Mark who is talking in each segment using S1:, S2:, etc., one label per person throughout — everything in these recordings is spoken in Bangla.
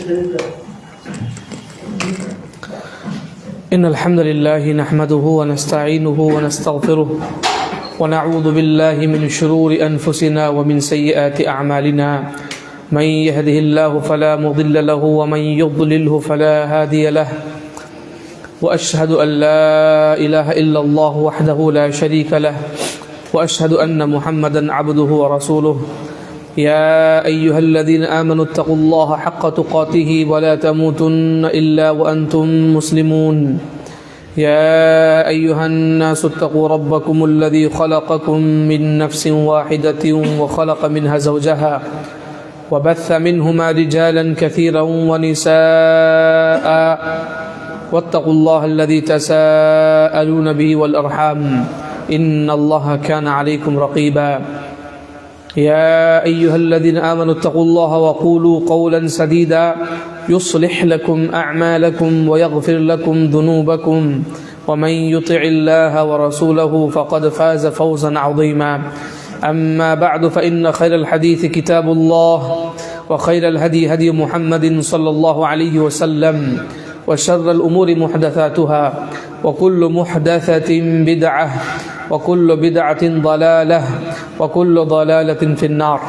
S1: إن الحمد لله نحمده ونستعينه ونستغفره ونعوذ بالله من شرور أنفسنا ومن سيئات أعمالنا من يهده الله فلا مضل له ومن يضلله فلا هادي له وأشهد أن لا إله إلا الله وحده لا شريك له وأشهد أن محمدا عبده ورسوله يا أيها الذين آمنوا اتقوا الله حق تقاته ولا تموتن إلا وأنتم مسلمون يا أيها الناس اتقوا ربكم الذي خلقكم من نفس واحدة وخلق منها زوجها وبث منهما رجالا كثيرا ونساء واتقوا الله الذي تساءلون به والأرحام إن الله كان عليكم رقيبا يا أيها الذين آمنوا اتقوا الله وقولوا قولا سديدا يصلح لكم أعمالكم ويغفر لكم ذنوبكم ومن يطع الله ورسوله فقد فاز فوزا عظيما أما بعد فإن خير الحديث كتاب الله وخير الهدي هدي محمد صلى الله عليه وسلم وشر الأمور محدثاتها وكل محدثة بدعة وكل بدعة ضلالة وكل ضلالة في النار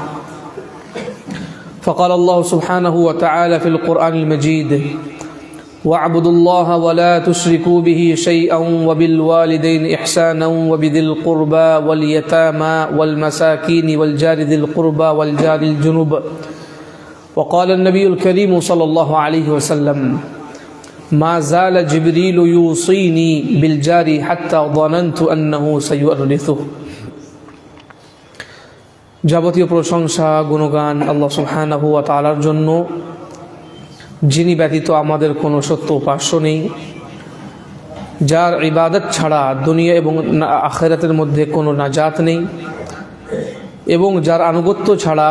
S1: فقال الله سبحانه وتعالى في القرآن المجيد واعبدوا الله ولا تشركوا به شيئا وبالوالدين إحسانا وبذي القربى واليتامى والمساكين والجار ذي القربى والجار الجنب وقال النبي الكريم صلى الله عليه وسلم ما زال جبريل يوصيني بالجار حتى ظننت أنه سيورثه যাবতীয় প্রশংসা গুণগান আল্লাহ সুবহানাহু ওয়া তাআলার জন্য, যিনি ব্যতীত আমাদের কোনো সত্য উপাস্য নেই, যার ইবাদত ছাড়া দুনিয়া এবং আখিরাতের মধ্যে কোনো নাজাত নেই এবং যার আনুগত্য ছাড়া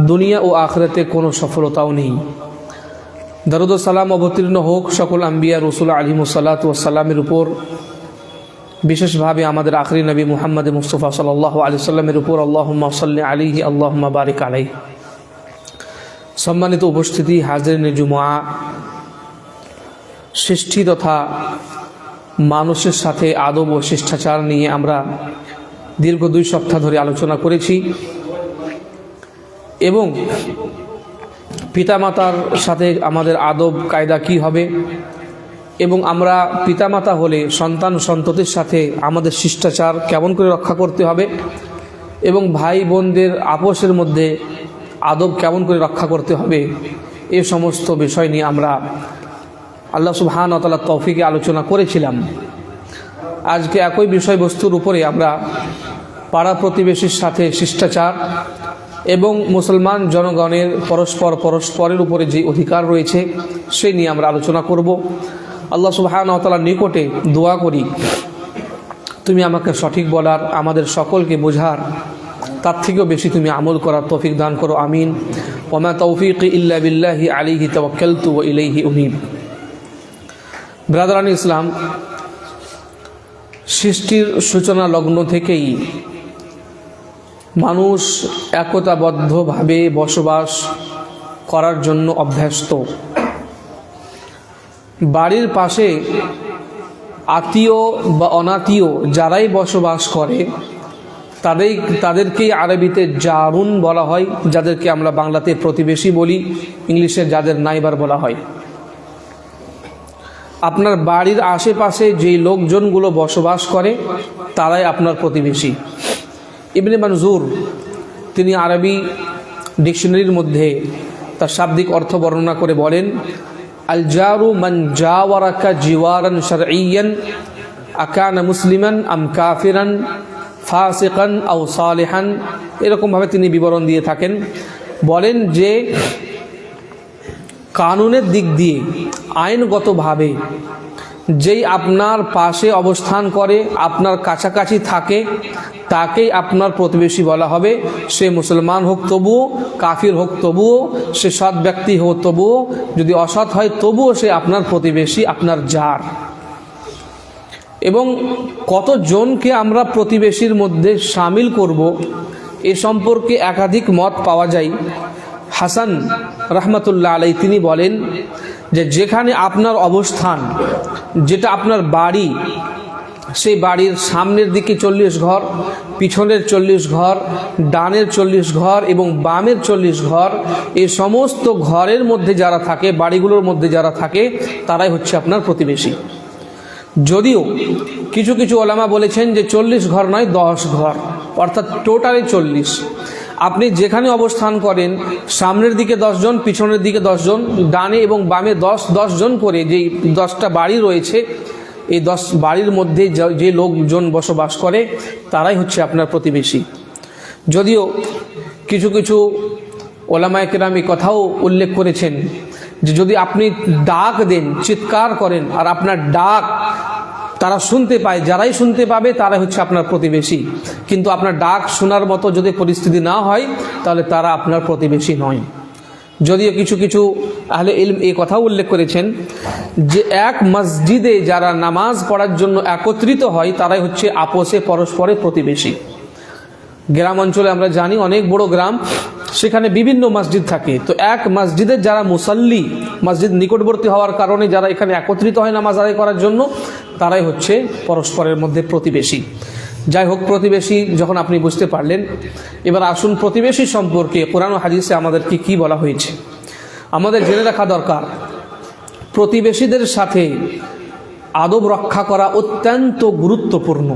S1: দুনিয়া ও আখিরাতে কোনো সফলতাও নেই। দরুদ ও সালাম অবতীর্ণ হোক সকল আম্বিয়া রসুল আলাইহিমুস সালাতু ওয়াস সালামের উপর, বিশেষভাবে আমাদের আখরি নবী মুহাম্মদ মুস্তাফা সাল্লাল্লাহু আলাইহি সাল্লামের উপর। আল্লাহুম্মা সাল্লি আলাইহি আল্লাহুম্মা বারিক আলাইহি। সম্মানিত উপস্থিতি, হাজিরিন জুমআ, সৃষ্টি তথা মানুষের সাথে আদব ও শিষ্টাচার নিয়ে আমরা দীর্ঘ 2 সপ্তাহ ধরে আলোচনা করেছি এবং পিতামাতার সাথে আমাদের আদব কায়দা কি হবে এবং আমরা পিতামাতা হলে সন্তান সন্ততির সাথে আমাদের শিষ্টাচার কেমন করে রক্ষা করতে হবে এবং ভাই বোনদের আপোষের মধ্যে আদব কেমন করে রক্ষা করতে হবে, এই সমস্ত বিষয় নিয়ে আমরা আল্লাহ সুবহানাহু ওয়া তাআলার তৌফিকে আলোচনা করেছিলাম। আজকে একই বিষয়বস্তুর উপরে আমরা পাড়া প্রতিবেশীর সাথে শিষ্টাচার এবং মুসলমান জনগণের পরস্পরের উপরে যে অধিকার রয়েছে সেই নিয়ে আমরা আলোচনা করব। আল্লাহ সুবহানাহু ওয়া তাআলার নিকটে দোয়া করি, তুমি আমাকে সঠিক বলার, আমাদের সকলকে বোঝার, তার থেকেও বেশি তুমি আমল করার তৌফিক দান করো, আমিন। ওয়া মা তাওফীকি ইল্লা বিল্লাহি আলাইহি তাওয়াক্কালতু ওয়া ইলাইহি উনীব। ব্রাদারান ইসলাম, সৃষ্টির সূচনা লগ্ন থেকেই মানুষ একতাবদ্ধভাবে বসবাস করার জন্য অভ্যস্ত। বাড়ির পাশে আত্মীয় বা অনাত্মীয় যারাই বসবাস করে তাদেরকেই আরবিতে জারুন বলা হয়, যাদেরকে আমরা বাংলাতে প্রতিবেশী বলি, ইংলিশে যাদের নাইবার বলা হয়। আপনার বাড়ির আশেপাশে যেই লোকজনগুলো বসবাস করে তারাই আপনার প্রতিবেশী। ইবনে মানজুর তিনি আরবি ডিকশনারির মধ্যে তার শাব্দিক অর্থ বর্ণনা করে বলেন, আল জারু মান জাওয়ারাকা জিওয়ারান শারঈয়ান আকানা মুসলিমান আম কাফিরান ফাসিকান আও সালিহান। এরকমভাবে তিনি বিবরণ দিয়ে থাকেন। বলেন যে কানুনের দিক দিয়ে আইনগতভাবে যেই আপনার পাশে অবস্থান করে, আপনার কাছাকাছি থাকে, তাকেই আপনার প্রতিবেশী বলা হবে। সে মুসলমান হোক তবুও, কাফির হোক তবুও, সে সৎ ব্যক্তি হোক তবুও, যদি অসৎ হয় তবুও সে আপনার প্রতিবেশী, আপনার জার। এবং কতজনকে আমরা প্রতিবেশীর মধ্যে শামিল করব এ সম্পর্কে একাধিক মত পাওয়া যায়। হাসান রহমতুল্লাহ আলাই তিনি বলেন যে যেখানে আপনার অবস্থান, যেটা আপনার বাড়ি, সেই বাড়ির সামনের দিকে 40 ঘর, পিছনের 40 ঘর, ডানের 40 ঘর এবং বামের 40 ঘর, এই সমস্ত ঘরের মধ্যে যারা থাকে, বাড়িগুলোর মধ্যে যারা থাকে, তারাই হচ্ছে আপনার প্রতিবেশী। যদিও কিছু কিছু ওলামা বলেছেন যে 40 ঘর নয়, 10 ঘর, অর্থাৎ টোটালি 40। আপনি যেখানে অবস্থান করেন, সামনের দিকে 10 জন, পিছনের দিকে 10 জন, ডানে এবং বামে 10 জন করে যেই 10টা বাড়ি রয়েছে, এই 10 বাড়ির মধ্যে যে লোকজন বসবাস করে তারাই হচ্ছে আপনার প্রতিবেশী। যদিও কিছু কিছু ওলামায়ে কেরাম এই কথাও উল্লেখ করেছেন যে যদি আপনি ডাক দেন, চিৎকার করেন, আর আপনার ডাক তারা শুনতে পায়, যারাই শুনতে পাবে তারাই হচ্ছে আপনার প্রতিবেশী। কিন্তু আপনার ডাক শোনার মতো যদি পরিস্থিতি না হয়, তাহলে তারা আপনার প্রতিবেশী নয়। যদিও কিছু কিছু আহলে ইলম এই কথাও উল্লেখ করেছেন যে এক মসজিদে যারা নামাজ পড়ার জন্য একত্রিত হয় তারাই হচ্ছে আপোষে পরস্পরের প্রতিবেশী। গ্রাম অঞ্চলে আমরা জানি অনেক বড় গ্রাম, সেখানে বিভিন্ন মসজিদ থাকে, তো এক মসজিদের যারা মুসাল্লি, মসজিদ নিকটবর্তী হওয়ার কারণে যারা এখানে একত্রিত হয় নামাজ আদায় করার জন্য, তারাই হচ্ছে পরস্পরের মধ্যে প্রতিবেশী। যাই হোক, প্রতিবেশী যখন আপনি বুঝতে পারলেন, এবার আসুন প্রতিবেশী সম্পর্কে কোরআন ও হাদিসে আমাদেরকে কি বলা হয়েছে। আমাদের জেনে রাখা দরকার, প্রতিবেশীদের সাথে আদব রক্ষা করা অত্যন্ত গুরুত্বপূর্ণ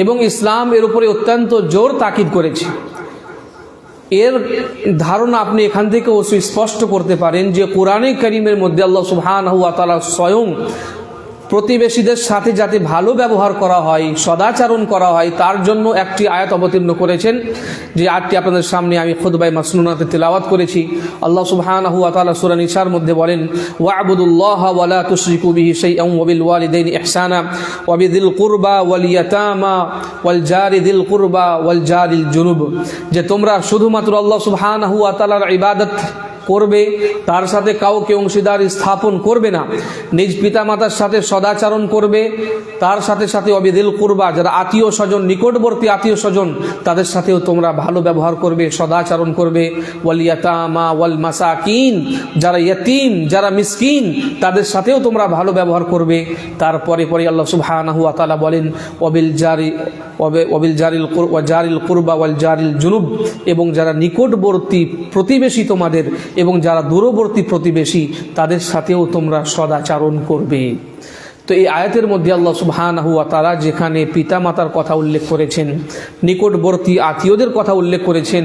S1: এবং ইসলাম এর উপরে অত্যন্ত জোর তাকিদ করেছে। এর ধারণা আপনি এখান থেকে সুস্পষ্ট করতে পারেন যে কোরআনে কারীমের মধ্যে আল্লাহ সুবহানাহু ওয়া তাআলা স্বয়ং প্রতিবেশীদের সাথে যাতে ভালো ব্যবহার করা হয়, সদাচরণ করা হয়, তার জন্য একটি আয়াত অবতীর্ণ করেছেন, যে আয়াতটি আপনাদের সামনে আমি খুতবায়ে মাসনুনাতে তেলাওয়াত করেছি। আল্লাহ সুবহানাহু ওয়া তাআলা সূরা নিসার মধ্যে বলেন, ওয়া'বুদুল্লাহা ওয়া লা তুশরিকু বিহি শাইআন ওয়া বিল ওয়ালিদাইনি ইহসানা ওয়া বিযিল কুরবা ওয়াল ইয়াতামা ওয়াল জারি যিল কুরবা ওয়াল জারিল জুনুব, যে তোমরা শুধুমাত্র আল্লাহ সুবহানাহু ওয়া তাআলার ইবাদত করবে, তার সাথে কাউকে অংশীদার স্থাপন করবে না, নিজ পিতামাতার সাথে সদাচরণ করবে, তার সাথে সাথে অবিদিল কুরবা, যারা আত্মীয় স্বজন, নিকটবর্তী আত্মীয় স্বজন, তাদের সাথেও তোমরা ভালো ব্যবহার করবে, সদাচরণ করবে, ওয়াল ইয়াতামা ওয়াল মাসাকিন, যারা ইয়তীম, যারা মিসকিন, তাদের সাথেও তোমরা ভালো ব্যবহার করবে। তারপরে পরে আল্লাহ সুবহানাহু ওয়া তাআলা বলেন, ওয়াবিল জারিল কুরবা ওয়াল জারিল জুনুব, এবং যারা নিকটবর্তী প্রতিবেশী তোমাদের এবং যারা দূরবর্তী প্রতিবেশী, তাদের সাথেও তোমরা সদাচরণ করবে। তো এই আয়াতের মধ্যে আল্লাহ সুবহানাহু ওয়া তাআলা যেখানে পিতামাতার কথা উল্লেখ করেছেন, নিকটবর্তী আত্মীয়দের কথা উল্লেখ করেছেন,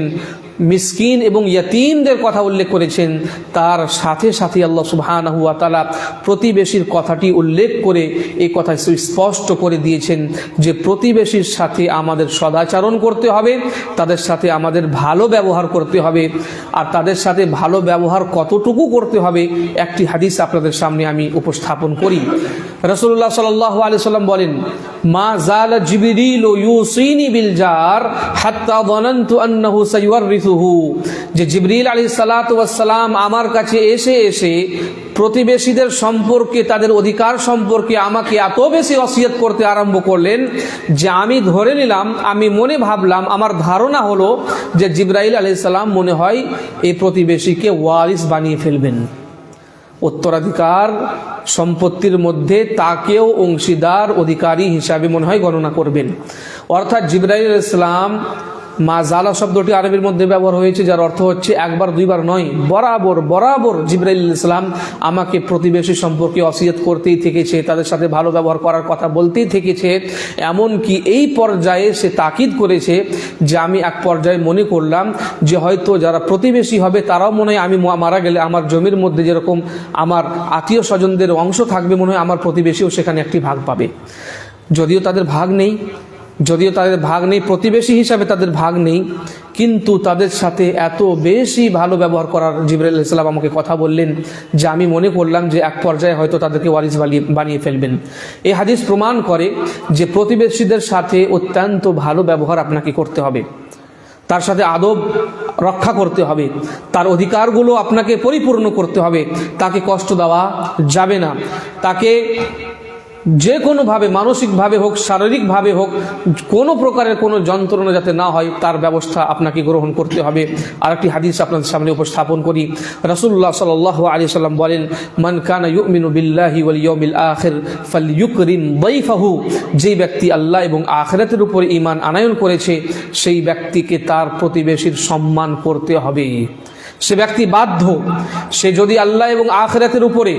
S1: মিসকিন এবং ইয়তীমদের কথা উল্লেখ করেছেন, তার সাথে সাথে আল্লাহ সুবহানাহু ওয়া তাআলা প্রতিবেশীর কথাটি উল্লেখ করে এই কথা স্পষ্ট করে দিয়েছেন যে প্রতিবেশীর সাথে আমাদের সদাচরণ করতে হবে, তাদের সাথে আমাদের ভালো ব্যবহার করতে হবে। আর তাদের সাথে ভালো ব্যবহার কতটুকু করতে হবে, একটি হাদিস আপনাদের সামনে আমি উপস্থাপন করি। রাসূলুল্লাহ সাল্লাল্লাহু আলাইহি ওয়াসাল্লাম বলেন, মা যালা জিবরিল ইউসিনি বিল জার হাত্তা যানানতু আন্নাহু সাইওয়ারিসুহু, যে জিবরিল আলাইহিস সালাতু ওয়াস সালাম আমার কাছে এসে এসে প্রতিবেশীদের সম্পর্কে, তাদের অধিকার সম্পর্কে আমাকে এত বেশি ওসিয়ত করতে আরম্ভ করলেন যে আমি ধরে নিলাম, আমি মনে ভাবলাম, আমার ধারণা হলো যে জিবরাইল আলাইহিস সালাম মনে হয় এই প্রতিবেশীকে ওয়ারিস বানিয়ে ফেলবেন, উত্তরাধিকার সম্পত্তির মধ্যে তাকেও অংশীদার অধিকারী হিসাবে মনে হয় গণনা করবেন। অর্থাৎ জিবরাইল আলাইহিস সালাম, মা জালা শব্দটি আরবির মধ্যে ব্যবহার হয়েছে, যার অর্থ হচ্ছে একবার দুইবার নয়, বরাবর বরাবর জিবরাইল আলাইহিস সালাম আমাকে প্রতিবেশী সম্পর্কে ওসিয়ত করতেই থেকেছে, তাদের সাথে ভালো ব্যবহার করার কথা বলতেই থেকেছে। এমনকি এই পর্যায়ে সে তাকিদ করেছে যে আমি এক পর্যায়ে মনে করলাম যে হয়তো যারা প্রতিবেশী হবে তারাও মনে হয় আমি মারা গেলে আমার জমির মধ্যে যেরকম আমার আত্মীয় স্বজনদের অংশ থাকবে, মনে হয় আমার প্রতিবেশীও সেখানে একটি ভাগ পাবে। যদিও তাদের ভাগ নেই, প্রতিবেশী হিসাবে তাদের ভাগ নেই, কিন্তু তাদের সাথে এত বেশি ভালো ব্যবহার করার জিবরাইল আলাইহিস সালাম আমাকে কথা বললেন যে আমি মনে করলাম যে এক পর্যায়ে হয়তো তাদেরকে ওয়ারিস বানিয়ে ফেলবেন। এই হাদিস প্রমাণ করে যে প্রতিবেশীদের সাথে অত্যন্ত ভালো ব্যবহার আপনাকে করতে হবে, তার সাথে আদব রক্ষা করতে হবে, তার অধিকারগুলো আপনাকে পরিপূর্ণ করতে হবে, তাকে কষ্ট দেওয়া যাবে না, তাকে যে কোনোভাবে, মানসিকভাবে হোক, শারীরিকভাবে হোক, কোনো প্রকারের কোনো যন্ত্রণা যাতে না হয় তার ব্যবস্থা আপনাকে গ্রহণ করতে হবে। আরেকটি হাদিস আপনাদের সামনে উপস্থাপন করি। রাসূলুল্লাহ সাল্লাল্লাহু আলাইহি সাল্লাম বলেন, মান কানা ইউমিনু বিল্লাহি ওয়াল ইয়াউমিল আখির ফালইউকরিম দাইফাহু, যেই ব্যক্তি আল্লাহ এবং আখিরাতের উপর ঈমান আনয়ন করেছে সেই ব্যক্তিকে তার প্রতিবেশীর সম্মান করতে হবে। সে ব্যক্তি বাধ্য, সে যদি আল্লাহ এবং আখিরাতের উপরে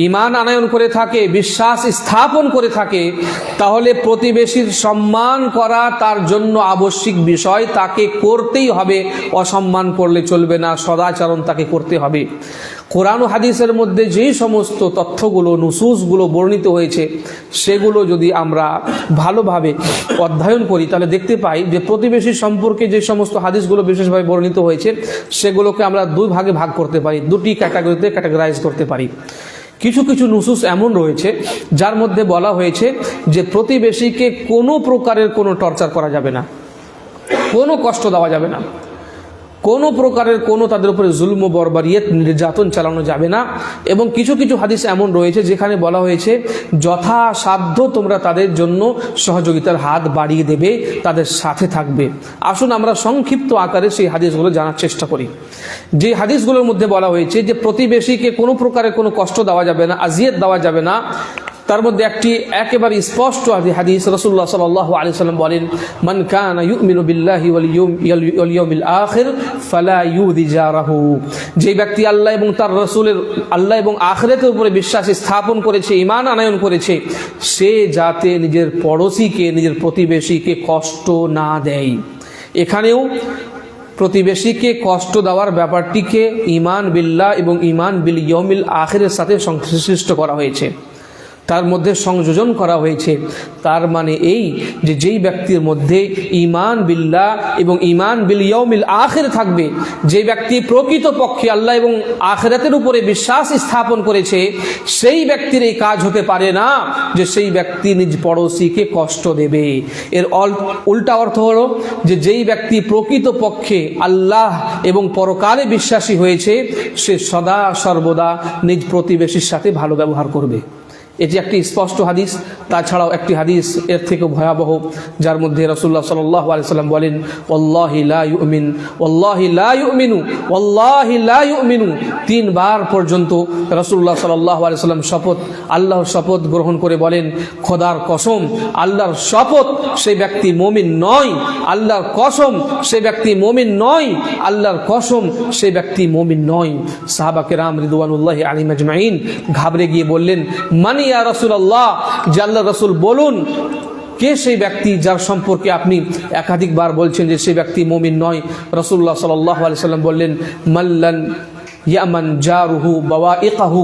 S1: ঈমান আনয়ন করে থাকে, বিশ্বাস স্থাপন করে থাকে, তাহলে প্রতিবেশীর সম্মান করা তার জন্য আবশ্যিক বিষয়, তাকে করতেই হবে। অসম্মান করলে চলবে না, সদাচরণ তাকে করতে হবে। কোরআন ও হাদিসের মধ্যে যেই সমস্ত তথ্যগুলো, নুসুসগুলো বর্ণিত হয়েছে, সেগুলো যদি আমরা ভালোভাবে অধ্যয়ন করি তাহলে দেখতে পাই যে প্রতিবেশী সম্পর্কে যে সমস্ত হাদিসগুলো বিশেষভাবে বর্ণিত হয়েছে সেগুলোকে আমরা দুই ভাগে ভাগ করতে পারি, দুটি ক্যাটাগরিতে ক্যাটাগরাইজ করতে পারি। কিছু কিছু নুসুস এমন রয়েছে যার মধ্যে বলা হয়েছে যে প্রতিবেশীকে কোনো প্রকারের কোনো টর্চার করা যাবে না, কোনো কষ্ট দেওয়া যাবে না, কোনো প্রকারের কোনো তাদের উপরে জুলম ও বর্বরিয়ত, নির্যাতন চালানো যাবে না। এবং কিছু কিছু হাদিস এমন রয়েছে যেখানে বলা হয়েছে যথাসাধ্য তোমরা তাদের জন্য সহযোগিতার হাত বাড়িয়ে দেবে, তাদের সাথে থাকবে। আসুন আমরা সংক্ষিপ্ত আকারে সেই হাদিসগুলো জানার চেষ্টা করি। যে হাদিসগুলোর মধ্যে বলা হয়েছে যে প্রতিবেশীকে কোনো প্রকারের কোনো কষ্ট দেওয়া যাবে না, আজিয়ত দেওয়া যাবে না, তার মধ্যে একটি একেবারে স্পষ্ট হাদিস। রাসূলুল্লাহ সাল্লাল্লাহু আলাইহি সাল্লাম বলেন, মান কানা ইউমিনু বিল্লাহি ওয়াল ইয়াউমিল আখির ফালা ইউযি জারাহু, যে ব্যক্তি আল্লাহ এবং তার রাসূলের, আল্লাহ এবং আখিরাতের উপরে বিশ্বাস স্থাপন করেছে, ঈমান আনয়ন করেছে, সে যাতে নিজের পড়োশীকে, নিজের প্রতিবেশীকে কষ্ট না দেয়। এখানেও প্রতিবেশীকে কষ্ট দেওয়ার ব্যাপারটিকে ঈমান বিল্লাহ এবং ঈমান বিল ইয়াউমিল আখিরের সাথে সংশ্লিষ্ট করা হয়েছে, তার মধ্যে সংযোজন করা হয়েছে। তার মানে এই যে যেই ব্যক্তির মধ্যে ঈমান বিল্লাহ এবং ঈমান বিল ইয়াউমিল আখির থাকবে, যে ব্যক্তি প্রকৃতপক্ষে আল্লাহ এবং আখিরাতের উপরে বিশ্বাস স্থাপন করেছে, সেই ব্যক্তির এই কাজ হতে পারে না যে সেই ব্যক্তি নিজ পড়োশীকে কষ্ট দেবে। এর উল্টা অর্থ হলো যে যেই ব্যক্তি প্রকৃতপক্ষে আল্লাহ এবং পরকালে বিশ্বাসী হয়েছে, সে সদা সর্বদা নিজ প্রতিবেশীর সাথে ভালো ব্যবহার করবে। এটি একটি স্পষ্ট হাদিস। তাছাড়াও একটি হাদিস এর থেকে ভয়াবহ, যার মধ্যে রাসূলুল্লাহ সাল্লাল্লাহু আলাইহি সাল্লাম বলেন, ওয়াল্লাহি লা ইউমিন, ওয়াল্লাহি লা ইউমিনু, ওয়াল্লাহি লা ইউমিনু, তিনবার পর্যন্ত রাসূলুল্লাহ সাল্লাল্লাহু আলাইহি সাল্লাম শপথ, আল্লাহর শপথ গ্রহণ করে বলেন, খোদার কসম, আল্লাহর শপথ, সেই ব্যক্তি মুমিন নয়, আল্লাহর কসম, সেই ব্যক্তি মুমিন নয়, আল্লাহর কসম, সেই ব্যক্তি মুমিন নয়। সাহাবা কেরাম রিদওয়ানুল্লাহি আলাইহিম আজমাইন ঘাবড়ে গিয়ে বললেন, মানি ইয়া রাসূলুল্লাহ, যে আল্লাহর রাসূল বলুন, কে সেই ব্যক্তি যার সম্পর্কে আপনি একাধিকবার বলছেন যে সেই ব্যক্তি মুমিন নয়? রাসূলুল্লাহ সাল্লাল্লাহু আলাইহি সাল্লাম বললেন, মাল্লান ইয়ামান জারুহু বাওয়াইকাহু,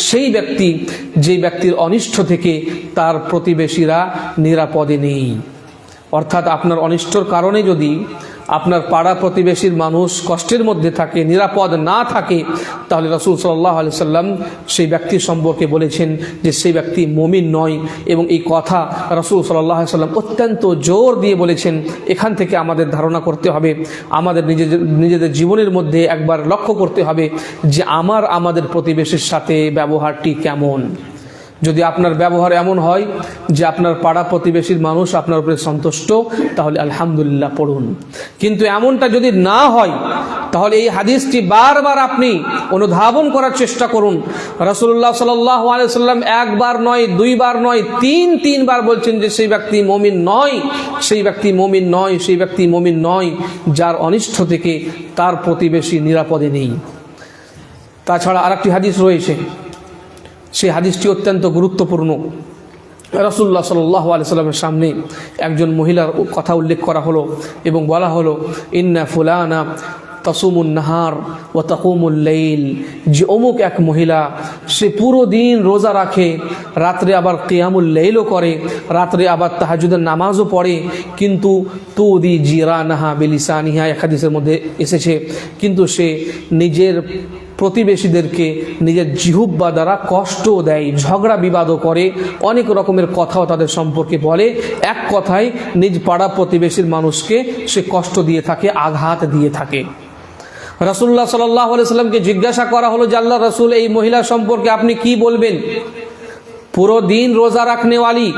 S1: সেই ব্যক্তি যে ব্যক্তির অনিষ্ট থেকে তার প্রতিবেশীরা নিরাপদে নেই। অর্থাৎ আপনার অনিষ্টর কারণে যদি আপনার পাড়া প্রতিবেশীর মানুষ কষ্টের মধ্যে থাকে, নিরাপদ না থাকে, তাহলে রাসূল সাল্লাল্লাহু আলাইহি সাল্লাম সেই ব্যক্তির সম্পর্কে বলেছেন যে সেই ব্যক্তি মুমিন নয়। এবং এই কথা রাসূল সাল্লাল্লাহু আলাইহি সাল্লাম অত্যন্ত জোর দিয়ে বলেছেন। এখান থেকে আমাদের ধারণা করতে হবে, আমাদের নিজেদের জীবনের মধ্যে একবার লক্ষ্য করতে হবে যে আমাদের প্রতিবেশীর সাথে ব্যবহারটি কেমন। যদি আপনার ব্যবহার এমন হয় যে আপনার পাড়া প্রতিবেশীর মানুষ আপনার উপরে সন্তুষ্ট, তাহলে আলহামদুলিল্লাহ পড়ুন। কিন্তু এমনটা যদি না হয়, তাহলে এই হাদিসটি বারবার আপনি অনুধাবন করার চেষ্টা করুন। রাসূলুল্লাহ সাল্লাল্লাহু আলাইহি সাল্লাম একবার নয়, দুইবার নয়, তিনবার বলছেন যে সেই ব্যক্তি মুমিন নয়, সেই ব্যক্তি মুমিন নয়, সেই ব্যক্তি মুমিন নয় যার অনিষ্ট থেকে তার প্রতিবেশী নিরাপদে নেই। তাছাড়া আরেকটি হাদিস রয়েছে, সেই হাদিসটি অত্যন্ত গুরুত্বপূর্ণ। রাসূলুল্লাহ সাল্লাল্লাহু আলাইহি সাল্লামের সামনে একজন মহিলার কথা উল্লেখ করা হলো এবং বলা হলো, ইন্না ফুলানা তাসুমুন নাহার ওয়া তাকুমুল লাইল, যে অমুক এক মহিলা, সে পুরো দিন রোজা রাখে, রাত্রে আবার কিয়ামুল লাইলও করে, রাত্রে আবার তাহাজ্জুদের নামাজও পড়ে, কিন্তু তুদি জিরানাহা বিলিসানিহা, এক হাদিসের মধ্যে এসেছে, কিন্তু সে নিজের প্রতিবেশীদেরকে নিজের জিহ্বা দ্বারা কষ্ট দেয়, ঝগড়া বিবাদও করে, অনেক রকমের কথাও তাদের সম্পর্কে বলে। এক কথায় নিজ পাড়া প্রতিবেশীর মানুষকে সে কষ্ট দিয়ে থাকে, আঘাত দিয়ে থাকে। রাসূলুল্লাহ সাল্লাল্লাহু আলাইহি সাল্লামকে জিজ্ঞাসা করা হলো যে আল্লাহর রাসূল, এই মহিলা সম্পর্কে আপনি কি বলবেন? পুরো দিন রোজা রাখনে ওয়ালি,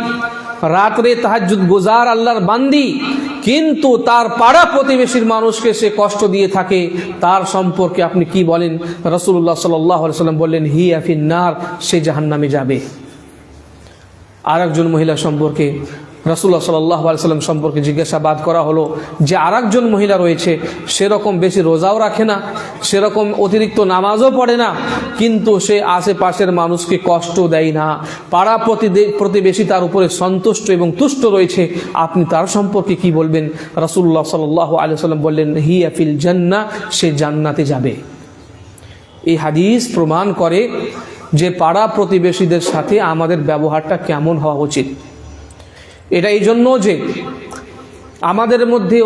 S1: রাত্রে তাহাজ্জুদ গুজার আল্লাহর বান্দি, কিন্তু তার পাড়া প্রতিবেশীর মানুষকে সে কষ্ট দিয়ে থাকে, তার সম্পর্কে আপনি কি বলেন? রাসূলুল্লাহ সাল্লাল্লাহু আলাইহি ওয়াসাল্লাম বললেন, হিয়া ফিন্নার, সে জাহান্নামে যাবে। আর একজন মহিলা সম্পর্কে রাসূলুল্লাহ সাল্লাল্লাহু আলাইহি ওয়াসাল্লাম সম্পর্কে জিজ্ঞাসাবাদ করা হলো যে আরেকজন মহিলা রয়েছে, সেরকম বেশি রোজাও রাখে না, সেরকম অতিরিক্ত নামাজও পড়ে না, কিন্তু সে আশেপাশের মানুষকে কষ্ট দেয় না, পাড়া প্রতিবেশী তার উপরে সন্তুষ্ট এবং তুষ্ট রয়েছে, আপনি তার সম্পর্কে কি বলবেন? রাসূলুল্লাহ সাল্লাল্লাহু আলাইহি ওয়াসাল্লাম বললেন, হিয়া ফিল জান্নাহ, সে জান্নাতে যাবে। এই হাদিস প্রমাণ করে যে পাড়া প্রতিবেশীদের সাথে আমাদের ব্যবহারটা কেমন হওয়া উচিত। এটা এই জন্য যে আমাদের মধ্যে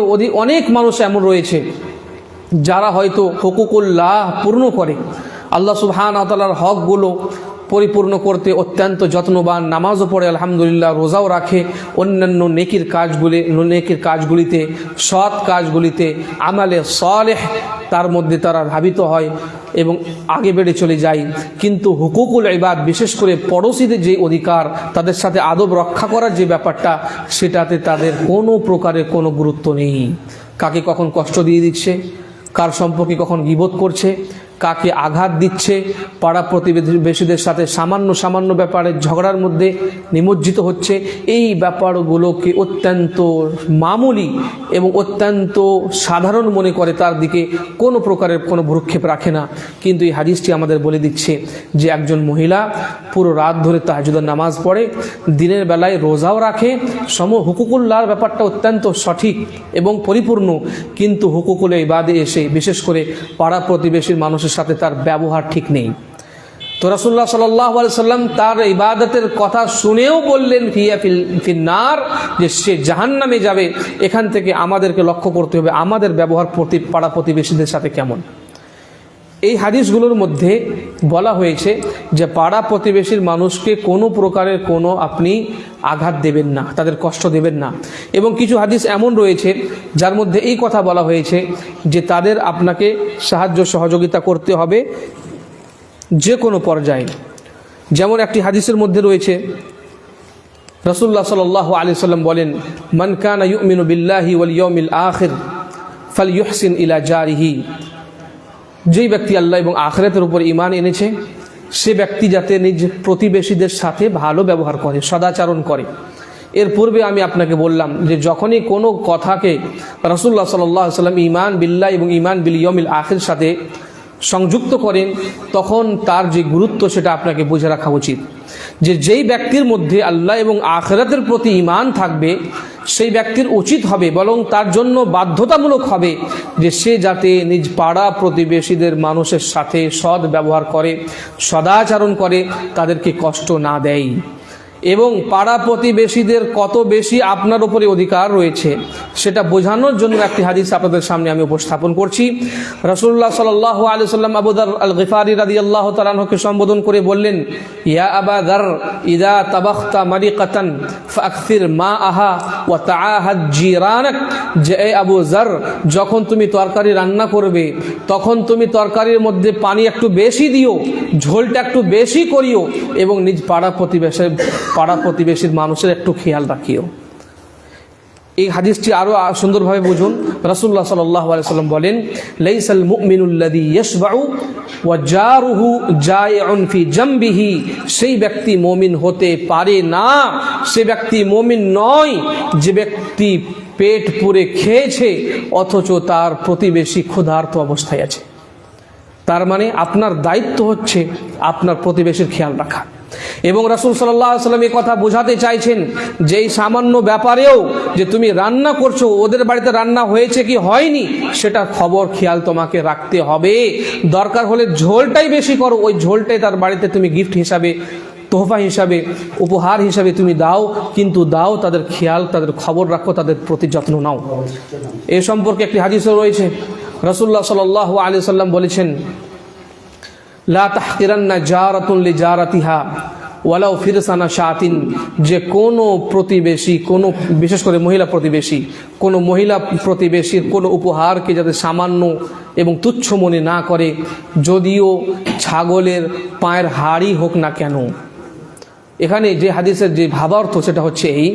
S1: অনেক মানুষ এমন রয়েছে যারা হয়তো হুকুকুল্লাহ পূর্ণ করে, আল্লাহ সুবহানাহু ওয়া তাআলার হকগুলো পরিপূর্ণ করতে অত্যন্ত যত্নবান, নামাজও পড়ে আলহামদুলিল্লাহ, রোজাও রাখে, অন্যান্য নেকির কাজগুলিতে, সৎ কাজগুলিতে, আমালে সালেহ তার মধ্যে তারা ধাবিত হয় এবং আগে বেড়ে চলে যায়। কিন্তু হুকুকুল ইবাদ, বিশেষ করে পড়োশীদের যে অধিকার, তাদের সাথে আদব রক্ষা করার যে ব্যাপারটা, সেটাতে তাদের কোনো প্রকারের কোনো গুরুত্ব নেই। কাকে কখন কষ্ট দিয়ে দিচ্ছে, কার সম্পর্কে কখন গীবত করছে, কাকে আঘাত দিচ্ছে, পাড়া প্রতিবেশীদের সাথে সামান্য ব্যাপারে ঝগড়ার মধ্যে নিমজ্জিত হচ্ছে, এই ব্যাপারগুলোকে অত্যন্ত মামুলি এবং অত্যন্ত সাধারণ মনে করে, তার দিকে কোনো প্রকারের কোনো ভ্রুক্ষেপ রাখে না। কিন্তু এই হাদিসটি আমাদের বলে দিচ্ছে যে একজন মহিলা পুরো রাত ধরে তাহাজ্জুদের নামাজ পড়ে, দিনের বেলায় রোজাও রাখে, হুকুকুল্লাহর ব্যাপারটা অত্যন্ত সঠিক এবং পরিপূর্ণ, কিন্তু হুকুকুল ইবাদে এসে বিশেষ করে পাড়া প্রতিবেশীর মানুষের সাথে তার ব্যবহার ঠিক নেই। তো রাসূলুল্লাহ সাল্লাল্লাহু আলাইহি সাল্লাম তার ইবাদতের কথা শুনেও বললেন হিয়া ফিন্নার, যে সে জাহান্নামে যাবে। এখান থেকে আমাদেরকে লক্ষ্য করতে হবে আমাদের ব্যবহার পাড়া প্রতিবেশীদের সাথে কেমন। এই হাদিসগুলোর মধ্যে বলা হয়েছে যে পাড়া প্রতিবেশীর মানুষকে কোনো প্রকারের কোনো আপনি আঘাত দেবেন না, তাদের কষ্ট দেবেন না। এবং কিছু হাদিস এমন রয়েছে যার মধ্যে এই কথা বলা হয়েছে যে তাদের আপনাকে সাহায্য সহযোগিতা করতে হবে যে কোনো পর্যায়ে। যেমন একটি হাদিসের মধ্যে রয়েছে, রাসূলুল্লাহ সাল্লাল্লাহু আলাইহি সাল্লাম বলেন, মান কানা ইউমিনু বিল্লাহি ওয়াল ইয়াউমিল আখির ফালইউহসিন ইলা জারিহি, যেই ব্যক্তি আল্লাহ এবং আখিরাতের উপর ঈমান এনেছে, সে ব্যক্তি যাতে নিজ প্রতিবেশীদের সাথে ভালো ব্যবহার করে, সদাচরণ করে। এর পূর্বে আমি আপনাকে বললাম যে যখনই কোনো কথাকে রাসূলুল্লাহ সাল্লাল্লাহু আলাইহি সাল্লাম ঈমান বিল্লাহ এবং ঈমান বিল ইয়াউমিল আখির সাথে সংযুক্ত করেন, তখন তার যে গুরুত্ব সেটা আপনাকে বুঝে রাখা উচিত। যে যেই ব্যক্তির মধ্যে আল্লাহ এবং আখিরাতের প্রতি ঈমান থাকবে, সেই ব্যক্তির উচিত হবে, বরং তার জন্য বাধ্যতামূলক হবে যে সে যাতে নিজ পাড়া প্রতিবেশীদের মানুষের সাথে সৎ ব্যবহার করে, সদাচরণ করে, তাদেরকে কষ্ট না দেয়। এবং পাড়া প্রতিবেশীদের কত বেশি আপনার উপরে অধিকার রয়েছে সেটা বোঝানোর জন্য একটি হাদিস আপনাদের সামনে আমি উপস্থাপন করছি। রাসূলুল্লাহ সাল্লাল্লাহু আলাইহি সাল্লাম আবু যার আল গিফারি রাদিয়াল্লাহু তাআলা আনহুকে সম্বোধন করে বললেন, ইয়া আবা যার ইযা তাবাখতা মারিকাতান ফাকসির মাআহা ওয়া তাআহাদ জিরানাক, যে আবু যার, যখন তুমি তরকারি রান্না করবে তখন তুমি তরকারির মধ্যে পানি একটু বেশি দিও, ঝোলটা একটু বেশি করিও, এবং নিজ পাড়া প্রতিবেশীর মানুষের একটু খেয়াল রাখিও। এই হাদিসটি আরো সুন্দরভাবে বুঝুন। রাসূলুল্লাহ সাল্লাল্লাহু আলাইহি সাল্লাম বলেন, লাইসাল মুমিনুল্লাযী ইয়াশবাউ ওয়া জারুহু জায়উন ফি জামবিহি, সেই ব্যক্তি মুমিন হতে পারে না, সে ব্যক্তি মুমিন নয় যে ব্যক্তি পেট পুরে খেয়েছে অথচ তার প্রতিবেশী ক্ষুধার্ত অবস্থায় আছে। তার মানে আপনার দায়িত্ব হচ্ছে আপনার প্রতিবেশীর খেয়াল রাখা। এবং রাসূল সাল্লাল্লাহু আলাইহি ওয়াসাল্লাম এই কথা বোঝাতে চাইছেন যে এই সামান্য ব্যাপারেও যে তুমি রান্না করছো, ওদের বাড়িতে রান্না হয়েছে কি হয়নি সেটা খবর খেয়াল তোমাকে রাখতে হবে। দরকার হলে ঝোলটাই বেশি করো, ওই ঝোলটাই তার বাড়িতে তুমি গিফট হিসাবে, তোহফা হিসাবে, উপহার হিসাবে তুমি দাও, কিন্তু দাও, তাদের খেয়াল, তাদের খবর রাখো, তাদের প্রতি যত্ন নাও। এই সম্পর্কে একটি হাদিসও রয়েছে। রাসূলুল্লাহ সাল্লাল্লাহু আলাইহি ওয়াসাল্লাম বলেছেন, লা তাহকিরান্না জারাতুন লিজারাতিহা ওয়ালাউ ফিরসানা শাতিন, যে কোনো প্রতিবেশী, কোনো বিশেষ করে মহিলা প্রতিবেশীর কোনো উপহারকে যাতে সামান্য এবং তুচ্ছ মনে না করে, যদিও ছাগলের পায়ের হাড়ই হোক না কেন। এখানে যে হাদিসের যে ভাবার্থ সেটা হচ্ছে এই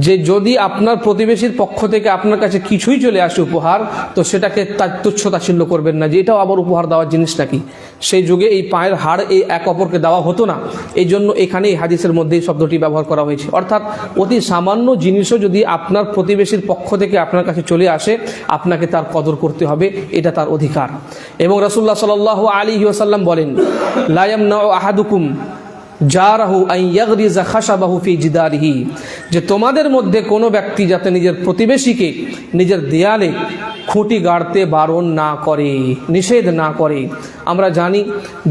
S1: যে যদি আপনার প্রতিবেশীর পক্ষ থেকে আপনার কাছে কিছুই চলে আসে উপহার, তো সেটাকে তার তুচ্ছ তাচ্ছিল্য করবেন না যে এটাও আবার উপহার দেওয়ার জিনিস নাকি। সেই যুগে এই পায়ের হাড় এই এক অপরকে দেওয়া হতো না, এই জন্য এখানে এই হাদিসের মধ্যে এই শব্দটি ব্যবহার করা হয়েছে। অর্থাৎ অতি সামান্য জিনিসও যদি আপনার প্রতিবেশীর পক্ষ থেকে আপনার কাছে চলে আসে, আপনাকে তার কদর করতে হবে, এটা তার অধিকার। এবং রাসূলুল্লাহ সাল্লাল্লাহু আলাইহি ওয়াসাল্লাম বলেন, লা ইয়ামনাউ আহাদুকুম জারাহু আন ইয়াগরিজা খাশাবাহু ফি জিদারিহি, যে তোমাদের মধ্যে কোনো ব্যক্তি যাতে নিজের প্রতিবেশীকে নিজের দেয়ালে খুঁটি গাড়তে বারণ না করে, নিষেধ না করে। আমরা জানি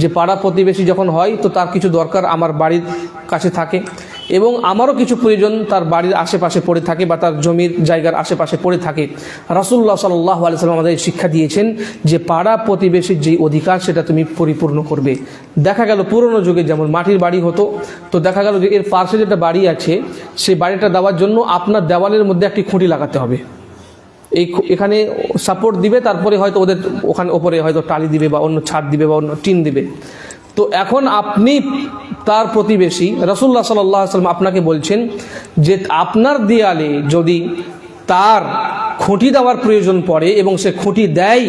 S1: যে পাড়া প্রতিবেশী যখন হয় তো তার কিছু দরকার আমার বাড়ির কাছে থাকে এবং আমারও কিছু প্রয়োজন তার বাড়ির আশেপাশে পড়ে থাকে বা তার জমির জায়গার আশেপাশে পড়ে থাকে। রাসূলুল্লাহ সাল্লাল্লাহু আলাইহি ওয়াসাল্লাম আমাদের শিক্ষা দিয়েছেন যে পাড়া প্রতিবেশীর যেই অধিকার সেটা তুমি পরিপূর্ণ করবে। দেখা গেল পুরনো যুগে যেমন মাটির বাড়ি হতো, তো দেখা গেল যে এর পাশে যেটা বাড়ি আছে সেই বাড়িটা দেওয়ার জন্য আপনার দেওয়ালের মধ্যে একটি খুঁটি লাগাতে হবে, এখানে সাপোর্ট দিবে, তারপরে হয়তো ওদের ওখানে ওপরে হয়তো টালি দিবে বা অন্য ছাদ দিবে বা অন্য টিন দিবে। তো এখন আপনি তার প্রতিবেশী, রাসূলুল্লাহ সাল্লাল্লাহু আলাইহি ওয়াসাল্লাম আপনাকে বলছেন যে আপনার দেয়ালে যদি তার খুঁটি দেওয়ার প্রয়োজন পড়ে এবং সে খুঁটি দেয়,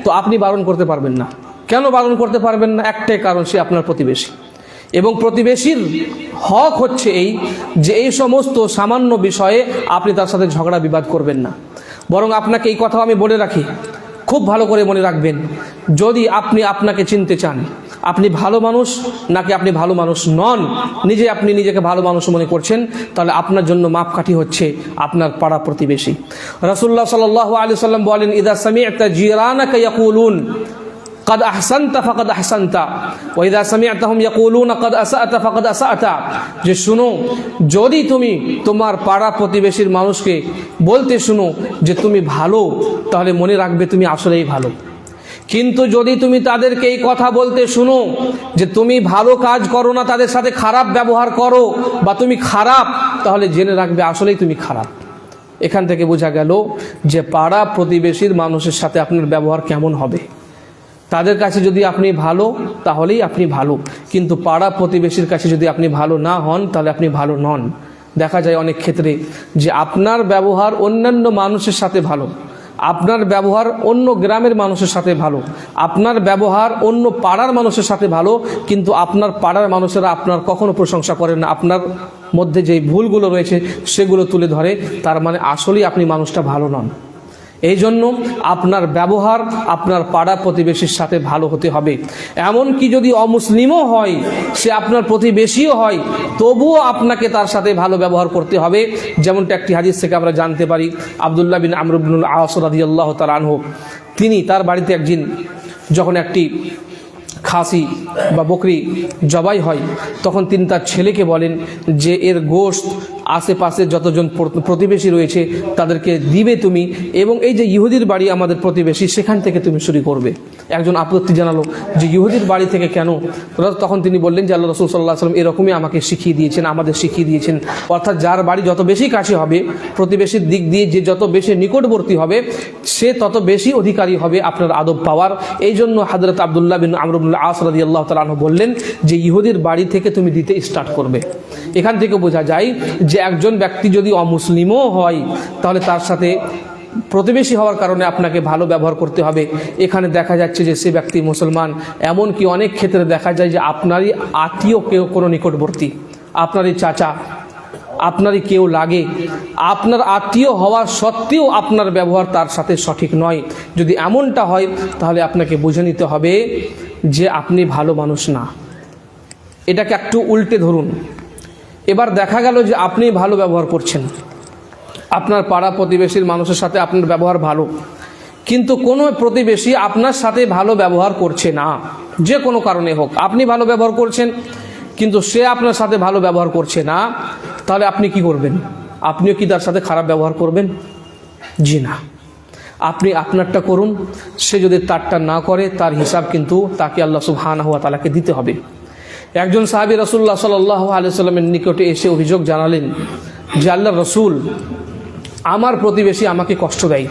S1: তো আপনি বারণ করতে পারবেন না। কেন বারণ করতে পারবেন না? একটাই কারণ, সে আপনার প্রতিবেশী। এবং প্রতিবেশীর হক হচ্ছে এই যে এই সমস্ত সামান্য বিষয়ে আপনি তার সাথে ঝগড়া বিবাদ করবেন না। বরং আপনাকে এই কথাও আমি বলে রাখি, খুব ভালো করে মনে রাখবেন, যদি আপনি আপনাকে চিনতে চান আপনি ভালো মানুষ নাকি আপনি ভালো মানুষ নন, আপনি নিজেকে ভালো মানুষ মনে করছেন, তাহলে আপনার জন্য মাপকাঠি হচ্ছে আপনার পাড়া প্রতিবেশী। রাসূলুল্লাহ সাল্লাল্লাহু আলাইহি ওয়াসাল্লাম বলেন, ইযা সামি'তা জিরানাকা ইয়াকুলুন قد أحسنت فقد أحسنت وإذا سمعتهم يقولون قد أسأت فقد أسأت, যে শুনো, যদি তুমি তোমার পাড়া প্রতিবেশীর মানুষকে বলতে শুনো যে তুমি ভালো, তাহলে মনে রাখবে তুমি আসলেই ভালো। কিন্তু যদি তুমি তাদেরকে এই কথা বলতে শুনো যে তুমি ভালো কাজ করো না, তাদের সাথে খারাপ ব্যবহার করো বা তুমি খারাপ, তাহলে জেনে রাখবে আসলেই তুমি খারাপ। এখান থেকে বোঝা গেল যে পাড়া প্রতিবেশীর মানুষের সাথে আপনার ব্যবহার কেমন হবে। তাদের কাছে যদি আপনি ভালো, তাহলেই আপনি ভালো, কিন্তু পাড়া প্রতিবেশীর কাছে যদি আপনি ভালো না হন, তাহলে আপনি ভালো নন। দেখা যায় অনেক ক্ষেত্রে যে আপনার ব্যবহার অন্যান্য মানুষের সাথে ভালো, আপনার ব্যবহার অন্য গ্রামের মানুষের সাথে ভালো, আপনার ব্যবহার অন্য পাড়ার মানুষের সাথে ভালো, কিন্তু আপনার পাড়ার মানুষেরা আপনার কখনো প্রশংসা করেন না, আপনার মধ্যে যেই ভুলগুলো রয়েছে সেগুলো তুলে ধরে, তার মানে আসলেই আপনি মানুষটা ভালো নন। এই জন্য আপনার ব্যবহার আপনার পাড়া প্রতিবেশীর সাথে ভালো হতে হবে। এমনকি যদি অমুসলিমও হয়, সে আপনার প্রতিবেশীও হয়, তবুও আপনাকে তার সাথে ভালো ব্যবহার করতে হবে। যেমনটা একটি হাদিস থেকে আমরা জানতে পারি, আব্দুল্লাহ বিন আমর ইবনুল আস রাদিয়াল্লাহু তাআলা আনহু, তিনি তার বাড়িতে একদিন যখন একটি খাসি বা বকরি জবাই হয়, তখন তিনি তার ছেলেকে বলেন যে এর গোশত আশেপাশে যতজন প্রতিবেশী রয়েছে তাদেরকে দিবে তুমি, এবং এই যে ইহুদির বাড়ি আমাদের প্রতিবেশী, সেখান থেকে তুমি চুরি করবে। একজন আপত্তি জানালো যে ইহুদির বাড়ি থেকে কেন? তখন তিনি বললেন যে আল্লাহ রাসূল সাল্লাল্লাহু আলাইহি ওয়াসাল্লাম এরকমই আমাকে শিখিয়ে দিয়েছেন, আমাদের শিখিয়ে দিয়েছেন, অর্থাৎ যার বাড়ি যত বেশি কাছে হবে প্রতিবেশীর দিক দিয়ে, যে যত বেশি নিকটবর্তী হবে সে তত বেশি অধিকারী হবে আপনার আদব পাওয়ার। এই জন্য হযরত আব্দুল্লাহ বিন আমর ইবনুল আস রাদিয়াল্লাহু তাআলা আনহু বললেন যে ইহুদির বাড়ি থেকে তুমি দিতে স্টার্ট করবে। এখান থেকে বোঝা যায় যে একজন ব্যক্তি যদি অমুসলিমও হয়, তাহলে তার সাথে প্রতিবেশী হওয়ার কারণে আপনাকে ভালো ব্যবহার করতে হবে। এখানে দেখা যাচ্ছে যে সে ব্যক্তি মুসলমান, এমনকি অনেক ক্ষেত্রে দেখা যায় যে আপনারই আত্মীয় কেউ, কোনো নিকটবর্তী, আপনারই চাচা, আপনারই কেউ লাগে, আপনার আত্মীয় হওয়ার সত্ত্বেও আপনার ব্যবহার তার সাথে সঠিক নয়। যদি এমনটা হয় তাহলে আপনাকে বুঝে নিতে হবে যে আপনি ভালো মানুষ না। এটাকে একটু উল্টে ধরুন। এবার দেখা গেল যে আপনি ভালো ব্যবহার করছেন, আপনার পাড়া প্রতিবেশীর মানুষের সাথে আপনার ব্যবহার ভালো, কিন্তু কোনো প্রতিবেশী আপনার সাথে ভালো ব্যবহার করছে না, যে কোনো কারণে হোক। আপনি ভালো ব্যবহার করছেন কিন্তু সে আপনার সাথে ভালো ব্যবহার করছে না, তাহলে আপনি কি করবেন? আপনিও কি তার সাথে খারাপ ব্যবহার করবেন? জি না, আপনি আপনারটা করুন। সে যদি তারটা না করে, তার হিসাব কিন্তু তাকে আল্লাহ সুবহানাহু ওয়া তাআলাকে দিতে হবে। একজন সাহাবী রাসূলুল্লাহ সাল্লাল্লাহু আলাইহি ওয়াসাল্লামের নিকটে এসে অভিযোগ জানালেন যে আল্লাহর রাসূল, আমার প্রতিবেশী আমাকে কষ্ট দেয়।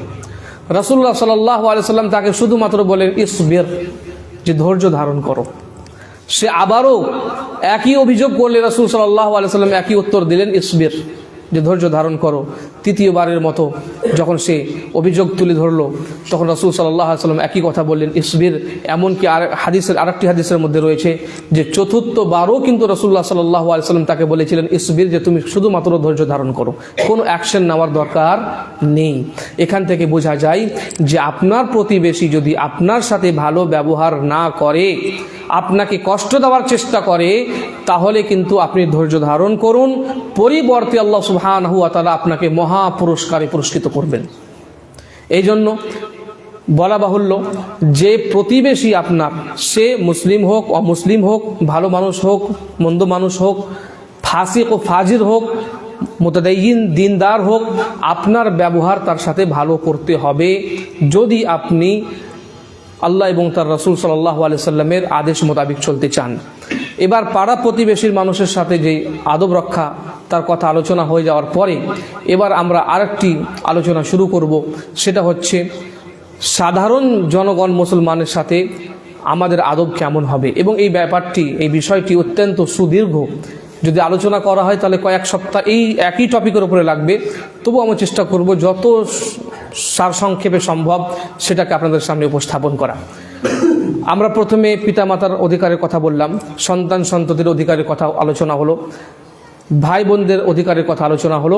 S1: রাসূলুল্লাহ সাল্লাল্লাহু আলাইহি ওয়াসাল্লাম তাকে শুধুমাত্র বলেন ইসবির, যে ধৈর্য ধারণ করো। সে আবারও একই অভিযোগ করলে রাসূল সাল্লাল্লাহু আলাইহি ওয়াসাল্লাম একই উত্তর দিলেন, ইসবির, যে ধৈর্য ধারণ করো। তৃতীয়বারের মতো যখন সে অভিযোগ তুলে ধরলো, তখন রাসূল সাল্লাল্লাহু আলাইহি ওয়াসাল্লাম একই কথা বললেন, ইসবির। এমনকি আরেকটি হাদিসের মধ্যে রয়েছে যে চতুর্থবারও কিন্তু রাসূলুল্লাহ সাল্লাল্লাহু আলাইহি ওয়াসাল্লাম তাকে বলেছিলেন, ইসবির, যে তুমি শুধুমাত্র ধৈর্য ধারণ করো, কোনো অ্যাকশন নেওয়ার দরকার নেই। এখান থেকে বোঝা যায় যে আপনার প্রতিবেশী যদি আপনার সাথে ভালো ব্যবহার না করে, আপনাকে কষ্ট দেওয়ার চেষ্টা করে, তাহলে কিন্তু আপনি ধৈর্য ধারণ করুন। পরিবর্তে আল্লাহ সুবহানাহু ওয়া তাআলা আপনাকে মহা পুরস্কারে পুরস্কৃত করবেন। এই জন্য বলা বাহুল্য যে প্রতিবেশী আপনার, সে মুসলিম হোক, অমুসলিম হোক, ভালো মানুষ হোক, মন্দ মানুষ হোক, ফাসিক ও ফাজির হোক, মুতাদাইয়িন দিনদার হোক, আপনার ব্যবহার তার সাথে ভালো করতে হবে যদি আপনি আল্লাহ এবং তার রাসূল সাল্লাল্লাহু আলাইহি সাল্লামের আদেশ মোতাবেক চলতে চান। এবার পাড়া প্রতিবেশীর মানুষের সাথে যে আদব রক্ষা, তার কথা আলোচনা হয়ে যাওয়ার পরে এবার আমরা আরেকটি আলোচনা শুরু করব। সেটা হচ্ছে সাধারণ জনগণ মুসলমানের সাথে আমাদের আদব কেমন হবে। এবং এই বিষয়টি অত্যন্ত সুদীর্ঘ, যদি আলোচনা করা হয় তাহলে কয়েক সপ্তাহ এই একই টপিকের উপরে লাগবে। তবু আমরা চেষ্টা করব যত সারসংক্ষেপে সম্ভব সেটাকে আপনাদের সামনে উপস্থাপন করা। আমরা প্রথমে পিতামাতার অধিকারের কথা বললাম, সন্তান সন্ততির অধিকারের কথা আলোচনা হলো, ভাই বোনদের অধিকারের কথা আলোচনা হলো,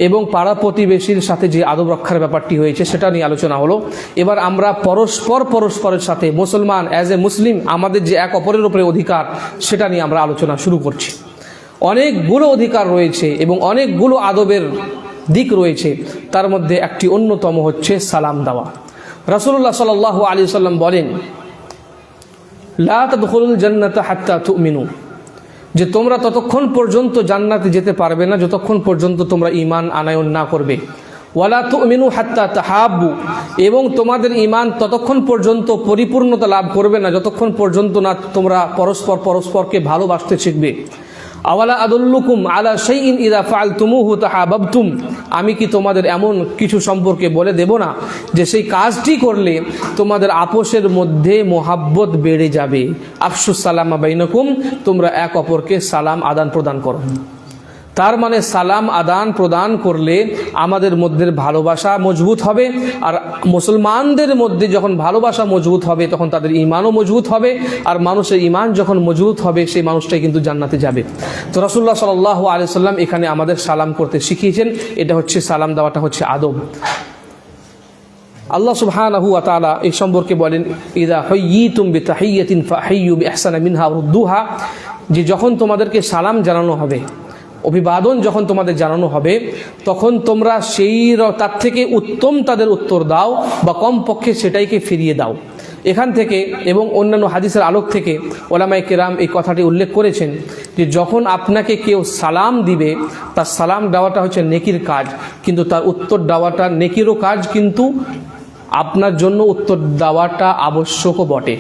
S1: এবং পাড়া প্রতিবেশীর সাথে যে আদব রক্ষার ব্যাপারটি হয়েছে সেটা নিয়ে আলোচনা হলো। এবার আমরা পরস্পরের সাথে মুসলমান অ্যাজ এ মুসলিম আমাদের যে এক অপরের উপরে অধিকার, সেটা নিয়ে আমরা আলোচনা শুরু করছি। অনেকগুলো অধিকার রয়েছে এবং অনেকগুলো আদবের দিক রয়েছে, তার মধ্যে একটি অন্যতম হচ্ছে সালাম দেওয়া। রাসূলুল্লাহ সাল্লাল্লাহু আলাইহি ওয়াসাল্লাম বলেন, লা তাদখুলুল জান্নাতা হাত্তা তুমিনু, যে তোমরা ততক্ষণ পর্যন্ত জান্নাতে যেতে পারবে না যতক্ষণ পর্যন্ত তোমরা ঈমান আনায়ন না করবে। ওয়ালা তুমিনু হাত্তা তাহাব্বু, এবং তোমাদের ঈমান ততক্ষণ পর্যন্ত পরিপূর্ণতা লাভ করবে না যতক্ষণ পর্যন্ত না তোমরা পরস্পরকে ভালোবাসতে শিখবে। আওয়ালা আদুল্লুকুম আলা শাইইন ইযা ফাআলতুমুহু তাহাবাবতুম, আমি কি তোমাদের এমন কিছু সম্পর্কে বলে দেব না যে সেই কাজটি করলে তোমাদের আপোষের মধ্যে মোহাব্বত বেড়ে যাবে। আফশুস সালামা বাইনাকুম, তোমরা এক অপরকে সালাম আদান প্রদান করো। তার মানে সালাম আদান প্রদান করলে আমাদের মধ্যে ভালোবাসা মজবুত হবে, আর মুসলমানদের মধ্যে যখন ভালোবাসা মজবুত হবে তখন তাদের ঈমানও মজবুত হবে, আর মানুষের ঈমান যখন মজবুত হবে সেই মানুষটাই কিন্তু জান্নাতে যাবে। তো রাসূলুল্লাহ সাল্লাল্লাহু আলাইহি ওয়াসাল্লাম এখানে আমাদের সালাম করতে শিখিয়েছেন। এটা হচ্ছে সালাম দেওয়াটা হচ্ছে আদব। আল্লাহ সুবহানাহু ওয়া তাআলা এই সম্পর্কে বলেন, ইযা হুয়্যিতুম বিতাহিয়্যাতিন ফাহাইয়্যু বিআহসানা মিনহা রুদ্দুহা, যে যখন তোমাদেরকে সালাম জানানো হবে, অভিবাদন যখন তোমাদের জানানো হবে, তখন তোমরা তার থেকে উত্তম তাদের উত্তর দাও, বা কমপক্ষে সেটাইকে ফিরিয়ে দাও। এখান থেকে এবং অন্যান্য হাদিসের আলোক থেকে ওলামায়ে কেরাম এই কথাটি উল্লেখ করেছেন যে যখন আপনাকে কেউ সালাম দিবে, তার সালাম দেওয়াটা হচ্ছে নেকির কাজ, কিন্তু তার উত্তর দেওয়াটা নেকিরও কাজ, কিন্তু আপনার জন্য উত্তর দেওয়াটা আবশ্যকও বটে।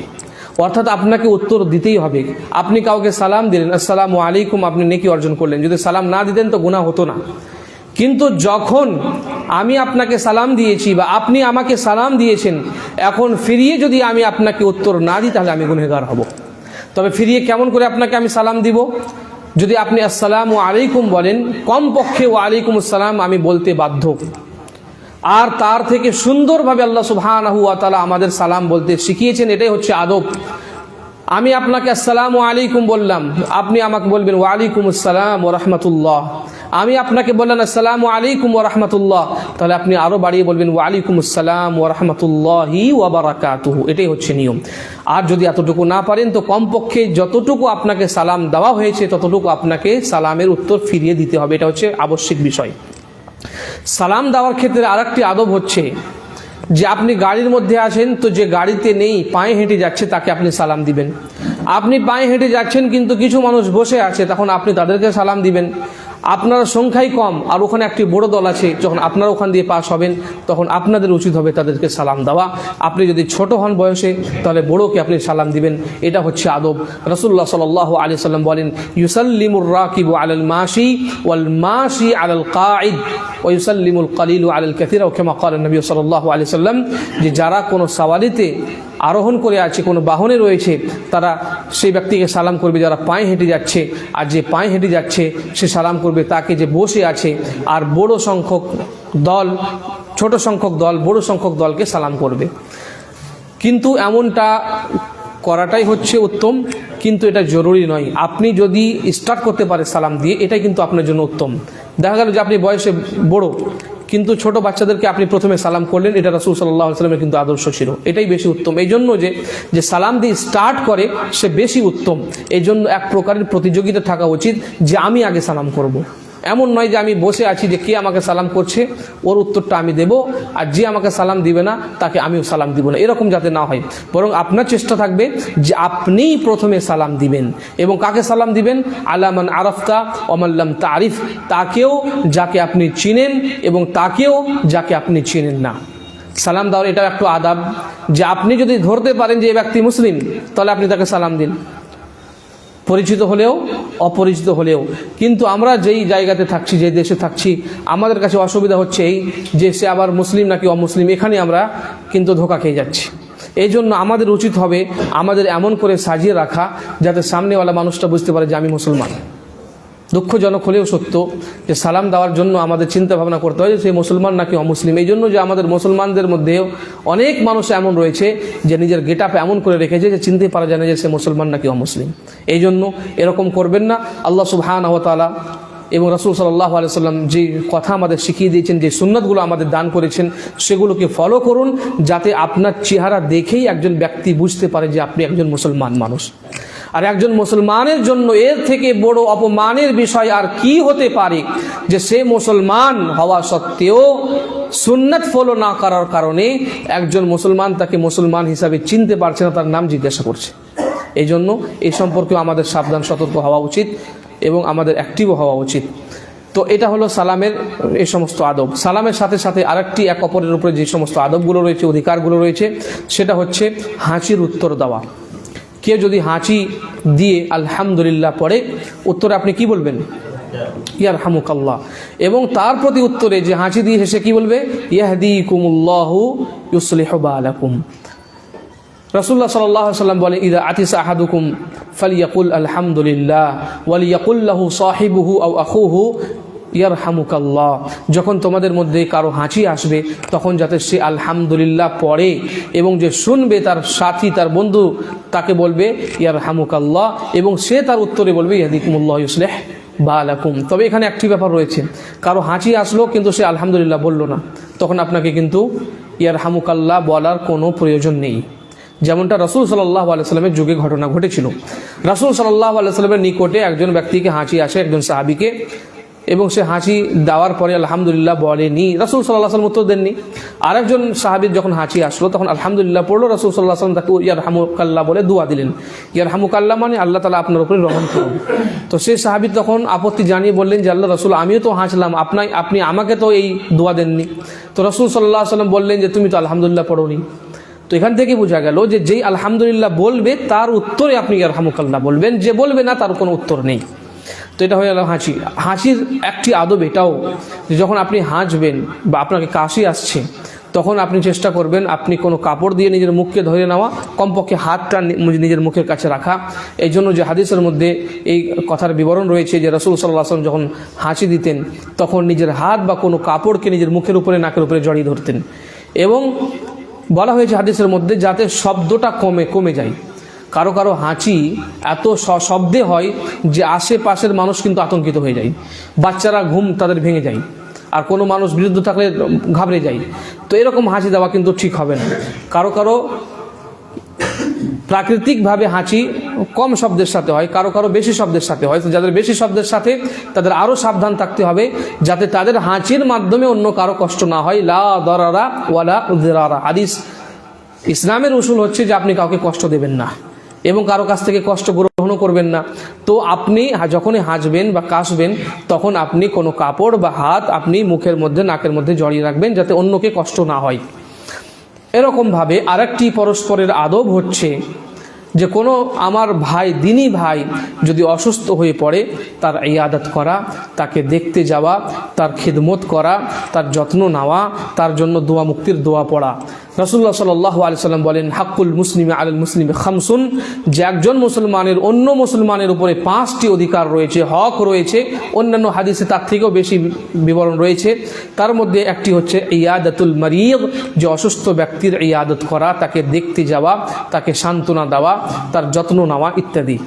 S1: অর্থাৎ আপনাকে উত্তর দিতেই হবে। আপনি কাউকে সালাম দিলেন, আসসালামু আলাইকুম, আপনি নেকি অর্জন করলেন। যদি সালাম না দিতেন তো গুনাহ হতো না। কিন্তু যখন আমি আপনাকে সালাম দিয়েছি বা আপনি আমাকে সালাম দিয়েছেন, এখন ফিরিয়ে যদি আমি আপনাকে উত্তর না দিই তাহলে আমি গুনহগার হব। তবে ফিরিয়ে কেমন করে আপনাকে আমি সালাম দিব? যদি আপনি আসসালামু আলাইকুম বলেন, কমপক্ষে ওয়া আলাইকুম আসসালাম আমি বলতে বাধ্য। আর তার থেকে সুন্দরভাবে আল্লাহ সুবহানাহু ওয়া তাআলা আমাদের সালাম বলতে শিখিয়েছেন। এটাই হচ্ছে আদব। আমি আপনাকে আসসালামু আলাইকুম বললাম, আপনি আমাকে বলবেন ওয়া আলাইকুম আসসালাম ওয়া রাহমাতুল্লাহ। আমি আপনাকে বললাম আসসালামু আলাইকুম ওয়া রাহমাতুল্লাহ, তাহলে আপনি আরো বাড়িয়ে বলবেন ওয়া আলাইকুম আসসালাম ওয়া রাহমাতুল্লাহি ওয়া বারাকাতুহু। এটাই হচ্ছে নিয়ম। আর যদি এতটুকু না পারেন তো কমপক্ষে যতটুকু আপনাকে সালাম দেওয়া হয়েছে ততটুকু আপনাকে সালামের উত্তর ফিরিয়ে দিতে হবে। এটা হচ্ছে আবশ্যিক বিষয়। সালাম দেওয়ার ক্ষেত্রে আরেকটি আদব হচ্ছে যে আপনি গাড়ির মধ্যে আছেন, তো যে গাড়িতে নেই, পায়ে হেঁটে যাচ্ছে, তাকে আপনি সালাম দিবেন। আপনি পায়ে হেঁটে যাচ্ছেন কিন্তু কিছু মানুষ বসে আছে, তখন আপনি তাদেরকে সালাম দিবেন। আপনারা সংখ্যাই কম আর ওখানে একটি বড় দল আছে, যখন আপনারা ওখান দিয়ে পাস হবেন তখন আপনাদের উচিত হবে তাদেরকে সালাম দেওয়া। আপনি যদি ছোট হন বয়সে তাহলে বড়কে আপনি সালাম দিবেন, এটা হচ্ছে আদব। রাসূলুল্লাহ সাল্লাল্লাহু আলাইহি সাল্লাম বলেন, ইউসাল্লিমুর রাকিবু আলাল মাশি ওয়াল মাশি আলাল কাঈদ ওয়া ইউসাল্লিমুল কালিলু আলাল কাসীর, ও কামা ক্বালা নবী সাল্লাল্লাহু আলাইহি সাল্লাম, যে যারা কোনো সাওয়ারিতে আরোহণ করে আছে, কোনো বাহনে রয়েছে, তারা সেই ব্যক্তিকে সালাম করবে যারা পায়ে হেঁটে যাচ্ছে, আর যে পায়ে হেঁটে যাচ্ছে সে সালাম করবে তাকে যে বসে আছে। আর বড় সংখ্যক দল, ছোট সংখ্যক দল বড় সংখ্যক দলকে সালাম করবে। কিন্তু এমনটা করাটাই হচ্ছে উত্তম, কিন্তু এটা জরুরি নয়। আপনি যদি স্টার্ট করতে পারে সালাম দিয়ে, এটাই কিন্তু আপনার জন্য উত্তম। দেখা গেল যে আপনি বয়সে বড় কিন্তু ছোট বাচ্চাদেরকে আপনি প্রথমে সালাম করলেন, এটা রাসূল সাল্লাল্লাহু আলাইহি ওয়াসাল্লামের কিন্তু আদর্শ ছিল, এটাই বেশি উত্তম। এই জন্য যে সালাম দিয়ে স্টার্ট করে সে বেশি উত্তম। এই জন্য এক প্রকারের প্রতিযোগিতা থাকা উচিত যে আমি আগে সালাম করব। এমন নয় যে আমি বসে আছি যে কে আমাকে সালাম করছে ওর উত্তরটা আমি দেব, আর যে আমাকে সালাম দিবে না তাকে আমিও সালাম দিব না, এরকম যাতে না হয়। বরং আপনার চেষ্টা থাকবে যে আপনিই প্রথমে সালাম দিবেন। এবং কাকে সালাম দিবেন? আলা মান আরাফতা ওয়া মান লাম তারিফ, তাকেও যাকে আপনি চিনেন এবং তাকেও যাকে আপনি চিনেন না। সালাম দেওয়ার এটা একটু আদাব, যে আপনি যদি ধরতে পারেন যে এই ব্যক্তি মুসলিম তাহলে আপনি তাকে সালাম দিন, পরিচিত হলেও অপরিচিত হলেও। কিন্তু আমরা যেই জায়গাতে থাকছি, যে দেশে থাকছি, আমাদের কাছে অসুবিধা হচ্ছে এই যে সে আবার মুসলিম নাকি অমুসলিম, এখানে আমরা কিন্তু ধোঁকা খেয়ে যাচ্ছি। এই জন্য আমাদের উচিত হবে আমাদের এমন করে সাজিয়ে রাখা যাতে সামনেওয়ালা মানুষটা বুঝতে পারে যে আমি মুসলমান। দুঃখজনক হলেও সত্য যে সালাম দেওয়ার জন্য আমাদের চিন্তা ভাবনা করতে হয় যে সে মুসলমান নাকি অমুসলিম। এই জন্য যে আমাদের মুসলমানদের মধ্যেও অনেক মানুষ এমন রয়েছে যে নিজের গেট আপ এমন করে রেখেছে যে চিনতে পারা যায় না যে সে মুসলমান নাকি অমুসলিম। এই জন্য এরকম করবেন না। আল্লাহ সুবহানাহু ওয়া তাআলা এবং রাসূল সাল্লাল্লাহু আলাইহি ওয়াসাল্লাম যে কথা আমাদের শিখিয়ে দিয়েছেন, যে সুন্নাতগুলো আমাদের দান করেছেন, সেগুলোকে ফলো করুন, যাতে আপনার চেহারা দেখেই একজন ব্যক্তি বুঝতে পারে যে আপনি একজন মুসলমান মানুষ। আর একজন মুসলমানের জন্য এর থেকে বড় অপমানের বিষয় আর কি হতে পারে যে সে মুসলমান হওয়া সত্ত্বেও সুন্নাত ফলো না করার কারণে একজন মুসলমান তাকে মুসলমান হিসাবে চিনতে পারছে না, তার নাম জিজ্ঞাসা করছে। এই জন্য এই সম্পর্কে আমাদের সাবধান সতর্ক হওয়া উচিত এবং আমাদের অ্যাক্টিভও হওয়া উচিত। তো এটা হলো সালামের এই সমস্ত আদব। সালামের সাথে সাথে আরেকটি এক অপরের উপরে যে সমস্ত আদবগুলো রয়েছে, অধিকারগুলো রয়েছে, সেটা হচ্ছে হাঁচির উত্তর দেওয়া। কেউ যদি হাঁচি দিয়ে আলহামদুলিল্লাহ পড়ে, উত্তরে আপনি কি বলবেন? ইয়ারহামুকাল্লাহ। এবং তার প্রতি উত্তরে যে হাঁচি দিয়ে সে কি বলবে? ইয়াহদিকুমুল্লাহু ইউসলিহু বালাকুম। রাসূলুল্লাহ সাল্লাল্লাহু আলাইহি ওয়াসাল্লাম বলেন, ইযা আতিসা আহাদুকুম ফালইয়াকুল আলহামদুলিল্লাহ ওয়ালিয়াকুল লাহু সাহিবুহু আও আখুহু ইয়ারহামুকাল্লাহ। যখন তোমাদের মধ্যে কারো হাঁচি আসবে তখন যাতে সে আলহামদুলিল্লাহ পড়ে এবং যে শুনবে তার সাথী, তার বন্ধু, তাকে বলবে ইয়ারহামুকাল্লাহ, এবং সে তার উত্তরে বলবে ইয়াহদিকুমুল্লাহু ইউসলিহ বালাকুম। তবে এখানে একটি ব্যাপার রয়েছে, কারো হাঁচি আসলো কিন্তু সে আলহামদুলিল্লাহ বলল না, তখন আপনাকে কিন্তু ইয়ারহামুকাল্লাহ বলার কোনো প্রয়োজন নেই। যেমনটা রাসূল সাল্লাল্লাহু আলাইহি ওয়াসাল্লামের যুগে ঘটনা ঘটেছিল। রাসূল সাল্লাল্লাহু আলাইহি ওয়াসাল্লামের নিকটে একজন ব্যক্তিকে হাঁচি আসে, একজন সাহাবীকে, এবং সে হাঁচি দেওয়ার পরে আলহামদুলিল্লাহ বলেনি, রাসূল সাল্লাল্লাহু আলাইহি ওয়াসাল্লাম উত্তর দেননি। আরেকজন সাহাবীর যখন হাঁচি আসলো তখন আলহামদুলিল্লাহ পড়লো, রাসূল সাল্লাল্লাহু আলাইহি ওয়াসাল্লাম তাকে ইয়ারহামুকাল্লাহ বলে দোয়া দিলেন। ইয়ারহামুকাল্লাহ মানে আল্লাহ তাআলা আপনার উপরে রহম করুন। তো সেই সাহাবী তখন আপত্তি জানিয়ে বললেন যে আল্লাহ রাসূল, আমিও তো হাঁচলাম, আপনি আমাকে তো এই দোয়া দেননি। তো রাসূল সাল্লাল্লাহু আলাইহি ওয়াসাল্লাম বললেন যে তুমি তো আলহামদুলিল্লাহ পড়োনি। তো এখান থেকে বোঝা গেল যে যেই আলহামদুলিল্লাহ বলবে তার উত্তরে আপনি ইয়ারহামুকাল্লাহ বলবেন, যে বলবে না তার কোনো উত্তর নেই। তো এটা হয়ে গেল হাঁচি। হাঁচির একটি আদব এটাও যে যখন আপনি হাঁচবেন বা আপনাকে কাশি আসছে তখন আপনি চেষ্টা করবেন আপনি কোনো কাপড় দিয়ে নিজের মুখকে ধরে নেওয়া, কমপক্ষে হাতটা নিজের মুখের কাছে রাখা। এই জন্য যে হাদিসের মধ্যে এই কথার বিবরণ রয়েছে যে রাসূল সাল্লাল্লাহু আলাইহি ওয়াসাল্লাম যখন হাঁচি দিতেন তখন নিজের হাত বা কোনো কাপড়কে নিজের মুখের উপরে, নাকের উপরে জড়িয়ে ধরতেন। এবং বলা হয়েছে হাদিসের মধ্যে যাতে শব্দটা কমে যায়। কারো কারো হাঁচি এত শব্দে হয় যে আশেপাশের মানুষ কিন্তু আতঙ্কিত হয়ে যায়, বাচ্চারা ঘুম তাদের ভেঙে যায়, আর কোনো মানুষ বিরুদ্ধ থাকলে ঘাবড়ে যায়। তো এরকম হাঁচি দেওয়া কিন্তু ঠিক হবে না। কারো কারো প্রাকৃতিকভাবে হাঁচি কম শব্দের সাথে হয়, কারো কারো বেশি শব্দের সাথে হয়। তো যাদের বেশি শব্দের সাথে তাদের আরও সাবধান থাকতে হবে যাতে তাদের হাঁচির মাধ্যমে অন্য কারো কষ্ট না হয়। লা দরারা ওয়ালা উযরারা। হাদিস, ইসলামের উসুল হচ্ছে যে আপনি কাউকে কষ্ট দেবেন না এবং কারো কাছ থেকে কষ্ট গ্রহণ গ্রহণও করবেন না। তো আপনি যখনই হাসবেন বা কাশবেন তখন আপনি কোনো কাপড় বা হাত আপনি মুখের মধ্যে নাকের মধ্যে জড়িয়ে রাখবেন যাতে অন্যকে কষ্ট না হয়। এরকমভাবে আরেকটি পরস্পরের আদব হচ্ছে যে কোনো আমার ভাই, দিনী ভাই যদি অসুস্থ হয়ে পড়ে তার ইয়াদত করা, তাকে দেখতে যাওয়া, তার খিদমত করা, তার যত্ন নেওয়া, তার জন্য দোয়া মুক্তির দোয়া পড়া। রাসূলুল্লাহ সাল্লাল্লাহু আলাইহি সাল্লাম বলেন, হাক্কুল মুসলিমি আলাল মুসলিমি খামসুন, যে একজন মুসলমানের অন্য মুসলমানের উপরে 5টি অধিকার রয়েছে, হক রয়েছে। অন্যান্য হাদিসে তার থেকেও বেশি বিবরণ রয়েছে। তার মধ্যে একটি হচ্ছে ইয়াদাতুল মারিদ, যে অসুস্থ ব্যক্তির ইয়াদত করা, তাকে দেখতে যাওয়া, তাকে সান্ত্বনা দেওয়া, তার যত্ন নেওয়া ইত্যাদি।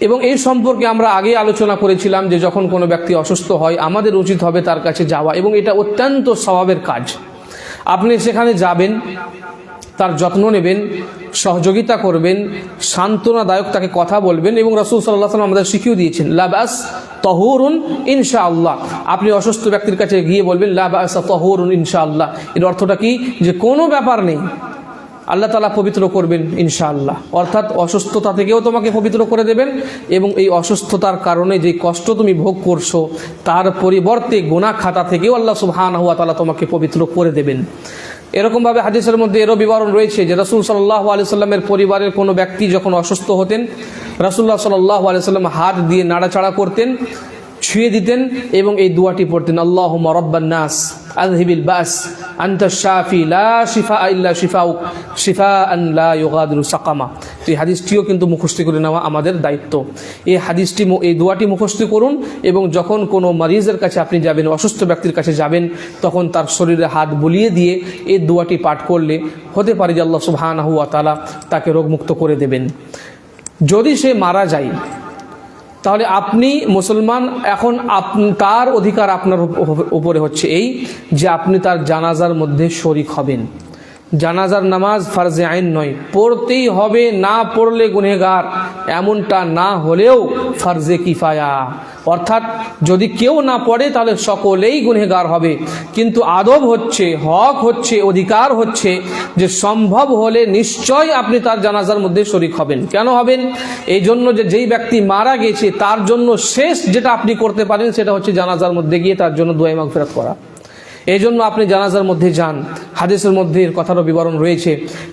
S1: এবং এই সম্পর্কে আমরা আগে আলোচনা করেছিলাম যে যখন কোনো ব্যক্তি অসুস্থ হয় আমাদের উচিত হবে তার কাছে যাওয়া, এবং এটা অত্যন্ত স্বভাবের কাজ। আপনি সেখানে যাবেন, তার যত্ন নেবেন, সহযোগিতা করবেন, সান্ত্বনাদায়ক তাকে কথা বলবেন। এবং রাসূল সাল্লাল্লাহু আলাইহি ওয়াসাল্লাম আমাদের শিখিয়ে দিয়েছেন, লা বাস তাহুরুন ইনশাআল্লাহ। আপনি অসুস্থ ব্যক্তির কাছে গিয়ে বলবেন লা বাস তাহুরুন ইনশাআল্লাহ। এর অর্থটা কি? যে কোনো ব্যাপার নেই, আল্লাহ তাআলা পবিত্র করবেন ইনশাআল্লাহ। অর্থাৎ অসুস্থতা থেকেও তোমাকে পবিত্র করে দেবেন, এবং এই অসুস্থতার কারণে যে কষ্ট তুমি ভোগ করছো তার পরিবর্তে গুনাহ খাতা থেকেও আল্লাহ সুবহানাহু ওয়া তাআলা তোমাকে পবিত্র করে দেবেন। এরকমভাবে হাদিসের মধ্যে এরও বিবরণ রয়েছে যে রাসূল সাল্লাল্লাহু আলাইহি সাল্লামের পরিবারের কোনো ব্যক্তি যখন অসুস্থ হতেন, রাসূলুল্লাহ সাল্লাল্লাহু আলাইহি সাল্লাম হাত দিয়ে নাড়াচাড়া করতেন, ছুঁয়ে দিতেন এবং এই দোয়াটি পড়তেন, আল্লাহুম্মা রাব্বান নাস আযহিবিল বাস আনতা শাফি লা শিফা ইল্লা শিফাউক শিফাআন লা ইউগাদিরু সাকামা। তো এই হাদিসটিও কিন্তু মুখস্থ করে নেওয়া আমাদের দায়িত্ব। এই দোয়াটি মুখস্থ করুন, এবং যখন কোনো মারিজের কাছে আপনি যাবেন, অসুস্থ ব্যক্তির কাছে যাবেন, তখন তার শরীরে হাত বুলিয়ে দিয়ে এই দোয়াটি পাঠ করলে হতে পারে যে আল্লাহ সুবহানাহু ওয়া তাআলা তাকে রোগমুক্ত করে দেবেন। যদি সে মারা যায় তাহলে আপনি মুসলমান, এখন তার অধিকার আপনার উপরে হচ্ছে এই যে আপনি তার জানাজার মধ্যে শরীক হবেন। জানাজার নামাজ ফারজে আইন নয়, পড়তেই হবে, না পড়লে গুনহগার, এমনটা না হলেও ফারজে কিফায়া। অর্থাৎ যদি কেউ না পড়ে তাহলে সকলেই গুনহগার হবে। কিন্তু আদব হচ্ছে, হক হচ্ছে, অধিকার হচ্ছে যে সম্ভব হলে নিশ্চয় আপনি তার জানাজার মধ্যে শরীক হবেন। কেন হবেন? এই জন্য যে যেই ব্যক্তি মারা গেছে তার জন্য শেষ যেটা আপনি করতে পারেন সেটা হচ্ছে জানাজার মধ্যে গিয়ে তার জন্য দোয়া মাগফিরাত করা। এই জন্য আপনি জানাজার মধ্যে যান। হাদিসের মধ্যে এর কথারও বিবরণ রয়েছে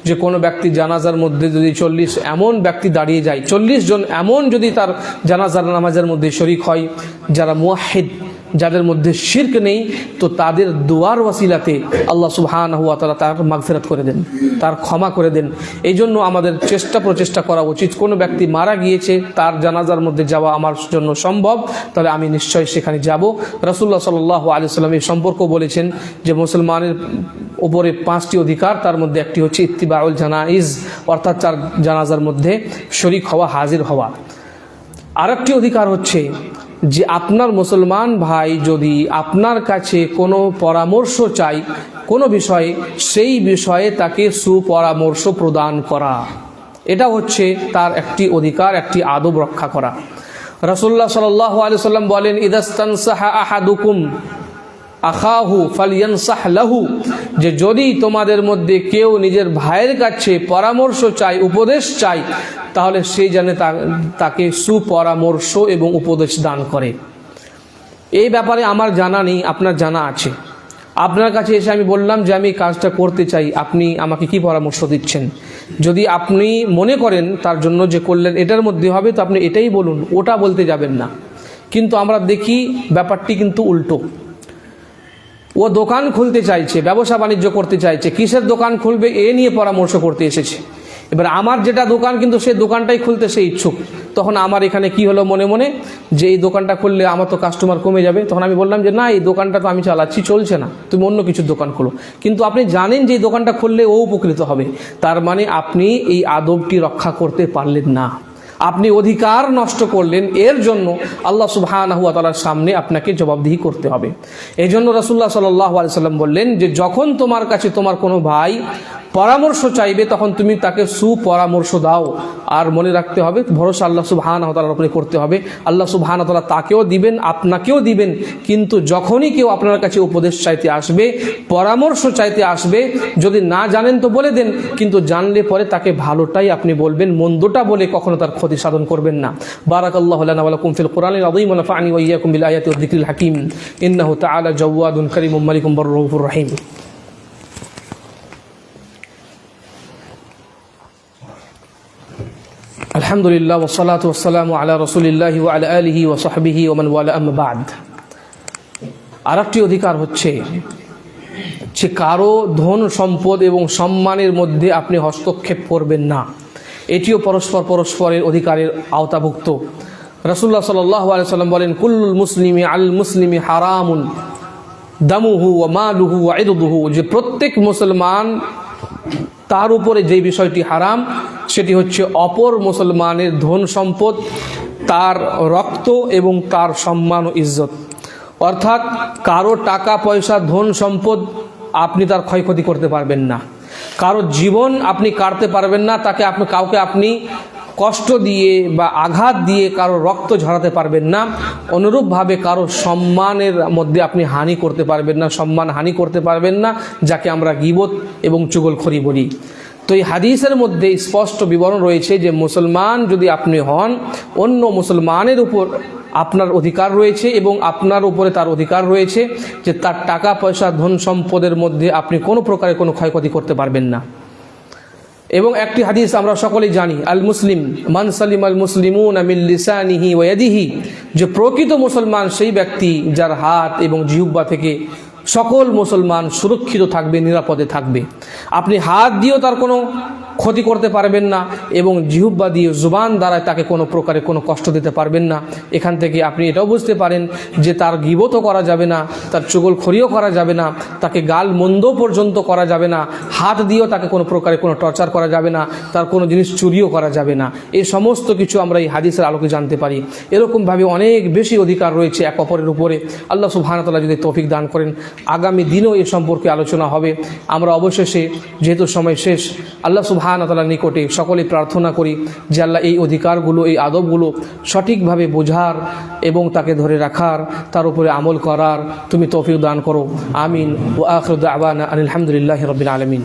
S1: যে কোনো ব্যক্তি জানাজার মধ্যে যদি 40 এমন ব্যক্তি দাঁড়িয়ে যায়, 40 জন এমন যদি তার জানাজার নামাজের মধ্যে শরীক হয় যারা মুওয়াহ্হিদ, যাদের মধ্যে শিরক নেই, তো তাদের দোয়ার ওয়াসিলাতে আল্লাহ সুবহানাহু ওয়া তাআলা তার মাগফিরাত করে দেন, তার ক্ষমা করে দেন। এই জন্য আমাদের প্রচেষ্টা করা উচিত, কোনো ব্যক্তি মারা গিয়েছে তার জানাজার মধ্যে যাওয়া আমার জন্য সম্ভব, তাহলে আমি নিশ্চয়ই সেখানে যাব। রাসূলুল্লাহ সাল্লাল্লাহু আলাইহি ওয়াসাল্লাম এই সম্পর্ক বলেছেন যে মুসলমানের উপরে 5টি অধিকার, তার মধ্যে একটি হচ্ছে ইত্তিবাউল জানাইজ, অর্থাৎ তার জানাজার মধ্যে শরীক হওয়া, হাজির হওয়া। আরেকটি অধিকার হচ্ছে যে আপনার মুসলমান ভাই যদি আপনার কাছে কোনো পরামর্শ চাই কোনো বিষয়ে, সেই বিষয়ে তাকে সুপরামর্শ প্রদান করা, এটা হচ্ছে তার একটি অধিকার, একটি আদব রক্ষা করা। রাসূলুল্লাহ সাল্লাল্লাহু আলাইহি ওয়াসাল্লাম বলেন, ইদাস্তানসাহা আহাদুকুম আখাহু ফালইয়ানসাহ লাহু, যে যদি তোমাদের মধ্যে কেউ নিজের ভাইয়ের কাছে পরামর্শ চায়, উপদেশ চায়, তাহলে সে যেন তাকে সুপরামর্শ এবং উপদেশ দান করে। এই ব্যাপারে আমার জানা নেই, আপনার জানা আছে। আপনার কাছে এসে আমি বললাম যে আমি কাজটা করতে চাই, আপনি আমাকে কি পরামর্শ দিচ্ছেন? যদি আপনি মনে করেন তার জন্য যে করলেন এটার মধ্যে হবে, তো আপনি এটাই বলুন, ওটা বলতে যাবেন না। কিন্তু আমরা দেখি ব্যাপারটি কিন্তু উল্টো। ও দোকান খুলতে চাইছে, ব্যবসা বাণিজ্য করতে চাইছে, কিসের দোকান খুলবে এ নিয়ে পরামর্শ করতে এসেছে। এবার আমার যেটা দোকান, কিন্তু সে দোকানটাই খুলতে সে ইচ্ছুক, তখন আমার এখানে কি হলো মনে মনে যে এই দোকানটা খুললে আমার তো কাস্টমার কমে যাবে। তখন আমি বললাম যে না, এই দোকানটা তো আমি চালাচ্ছি, চলছে না, তুমি অন্য কিছুর দোকান খোলো। কিন্তু আপনি জানেন যে এই দোকানটা খুললে ও উপকৃত হবে, তার মানে আপনি এই আদবটি রক্ষা করতে পারলেন না, আপনি অধিকার নষ্ট করলেন। এর জন্য আল্লাহ সুবহানাহু ওয়া তাআলার সামনে আপনাকে জবাবদিহি করতে হবে। এই জন্য রাসূলুল্লাহ সাল্লাল্লাহু আলাইহি ওয়াসাল্লাম বললেন যে যখন তোমার কাছে তোমার কোনো ভাই পরামর্শ চাইবে তখন তুমি তাকে সুপরামর্শ দাও। আর মনে রাখতে হবে ভরসা আল্লাহ সুবহানাহু ওয়া তাআলার উপরে করতে হবে। আল্লাহ সুবহানাহু ওয়া তাআলা তাকেও দিবেন, আপনাকেও দিবেন। কিন্তু যখনই কেউ আপনার কাছে উপদেশ চাইতে আসবে, পরামর্শ চাইতে আসবে, যদি না জানেন তো বলে দেন, কিন্তু জানলে পরে তাকে ভালোটাই আপনি বলবেন, মন্দটা বলে কখনো তার ক্ষতি সাধন করবেন না। বারাকাল্লাহু লানা ওয়া লাকুম ফিল কুরআনিল আযীম ওয়া নাফা'নি ওয়া ইয়্যাকুম বিল আয়াতি ওয়াদ যিকরিল হাকীম। ইন্নাহু তাআলা জাওয়াদুন কারীমুম মালিকুম বাররাউফুর রহিম। আলহামদুলিল্লাহ ওয়াসসালাতু ওয়াসসালামু আলা রাসূলিল্লাহি ওয়া আলা আলিহি ওয়া সাহবিহি ওয়া মান ওয়ালা, আম্মা বা'দ। আরেকটি অধিকার হচ্ছে যে কারো ধন সম্পদ এবং সম্মানের মধ্যে আপনি হস্তক্ষেপ করবেন না। এটিও পরস্পরের অধিকারের আওতাভুক্ত। রাসূলুল্লাহ সাল্লাল্লাহু আলাইহি ওয়াসাল্লাম বলেন, কুল্লুল মুসলিমি আল মুসলিমি হারামুন দামুহু ওয়া মালুহু ওয়া ইরদুহু, যে প্রত্যেক মুসলমান তার উপরে যে বিষয়টি হারাম সেটি হচ্ছে অপর মুসলমানের ধন সম্পদ, তার রক্ত এবং তার সম্মান ও ইজ্জত। অর্থাৎ কারো টাকা পয়সা ধন সম্পদ আপনি তার ক্ষয়ক্ষতি করতে পারবেন না, কারো জীবন আপনি কাটতে পারবেন না, কাউকে আপনি কষ্ট দিয়ে বা আঘাত দিয়ে কারো রক্ত ঝরাতে পারবেন না। অনুরূপভাবে কারো সম্মানের মধ্যে আপনি হানি করতে পারবেন না, সম্মান হানি করতে পারবেন না, যাকে আমরা গীবত এবং চুগলখড়ি বলি। তো এই হাদিসের মধ্যে স্পষ্ট বিবরণ রয়েছে যে মুসলমান যদি আপনি হন, অন্য মুসলমানের উপর আপনার অধিকার রয়েছে এবং আপনার উপরে তার অধিকার রয়েছে যে তার টাকা পয়সা ধন সম্পদের মধ্যে আপনি কোনো প্রকারে কোনো ক্ষয়ক্ষতি করতে পারবেন না। এবং একটি হাদিস আমরা সকলেই জানি, আল মুসলিম মান সালিম আল মুসলিমুনা মিন লিসানিহি ওয়া ইয়াদিহি, যে প্রকৃত মুসলমান সেই ব্যক্তি যার হাত এবং জিহ্বা থেকে সকল মুসলমান সুরক্ষিত থাকবে, নিরাপদে থাকবে। আপনি হাত দিয়েও তার কোনো ক্ষতি করতে পারবেন না এবং জিহ্বা দিয়ে জুবান দ্বারা তাকে কোনো প্রকারে কোনো কষ্ট দিতে পারবেন না। এখান থেকে আপনি এটাও বুঝতে পারেন যে তার গীবতও করা যাবে না, তার চুগলখড়িও করা যাবে না, তাকে গাল মন্দ পর্যন্ত করা যাবে না, হাত দিয়েও তাকে কোনো প্রকারে কোনো টর্চার করা যাবে না, তার কোনো জিনিস চুরিও করা যাবে না। এই সমস্ত কিছু আমরা এই হাদিসের আলোকে জানতে পারি। এরকমভাবে অনেক বেশি অধিকার রয়েছে এক অপরের উপরে। আল্লাহ সুবহানাহু ওয়া তাআলা যদি তৌফিক দান করেন, আগামী দিনেও এ সম্পর্কে আলোচনা হবে। আমরা অবশেষে যেহেতু সময় শেষ, আল্লাহ সুবহানাহু ওয়া তাআলার নিকটে সকলেই প্রার্থনা করি যে আল্লাহ এই অধিকারগুলো, এই আদবগুলো সঠিকভাবে বোঝার এবং তাকে ধরে রাখার, তার উপরে আমল করার তুমি তৌফিক দান করো। আমিন। ওয়া আখিরু দাওয়ানা আলহামদুলিল্লাহি রাব্বিল আলামিন।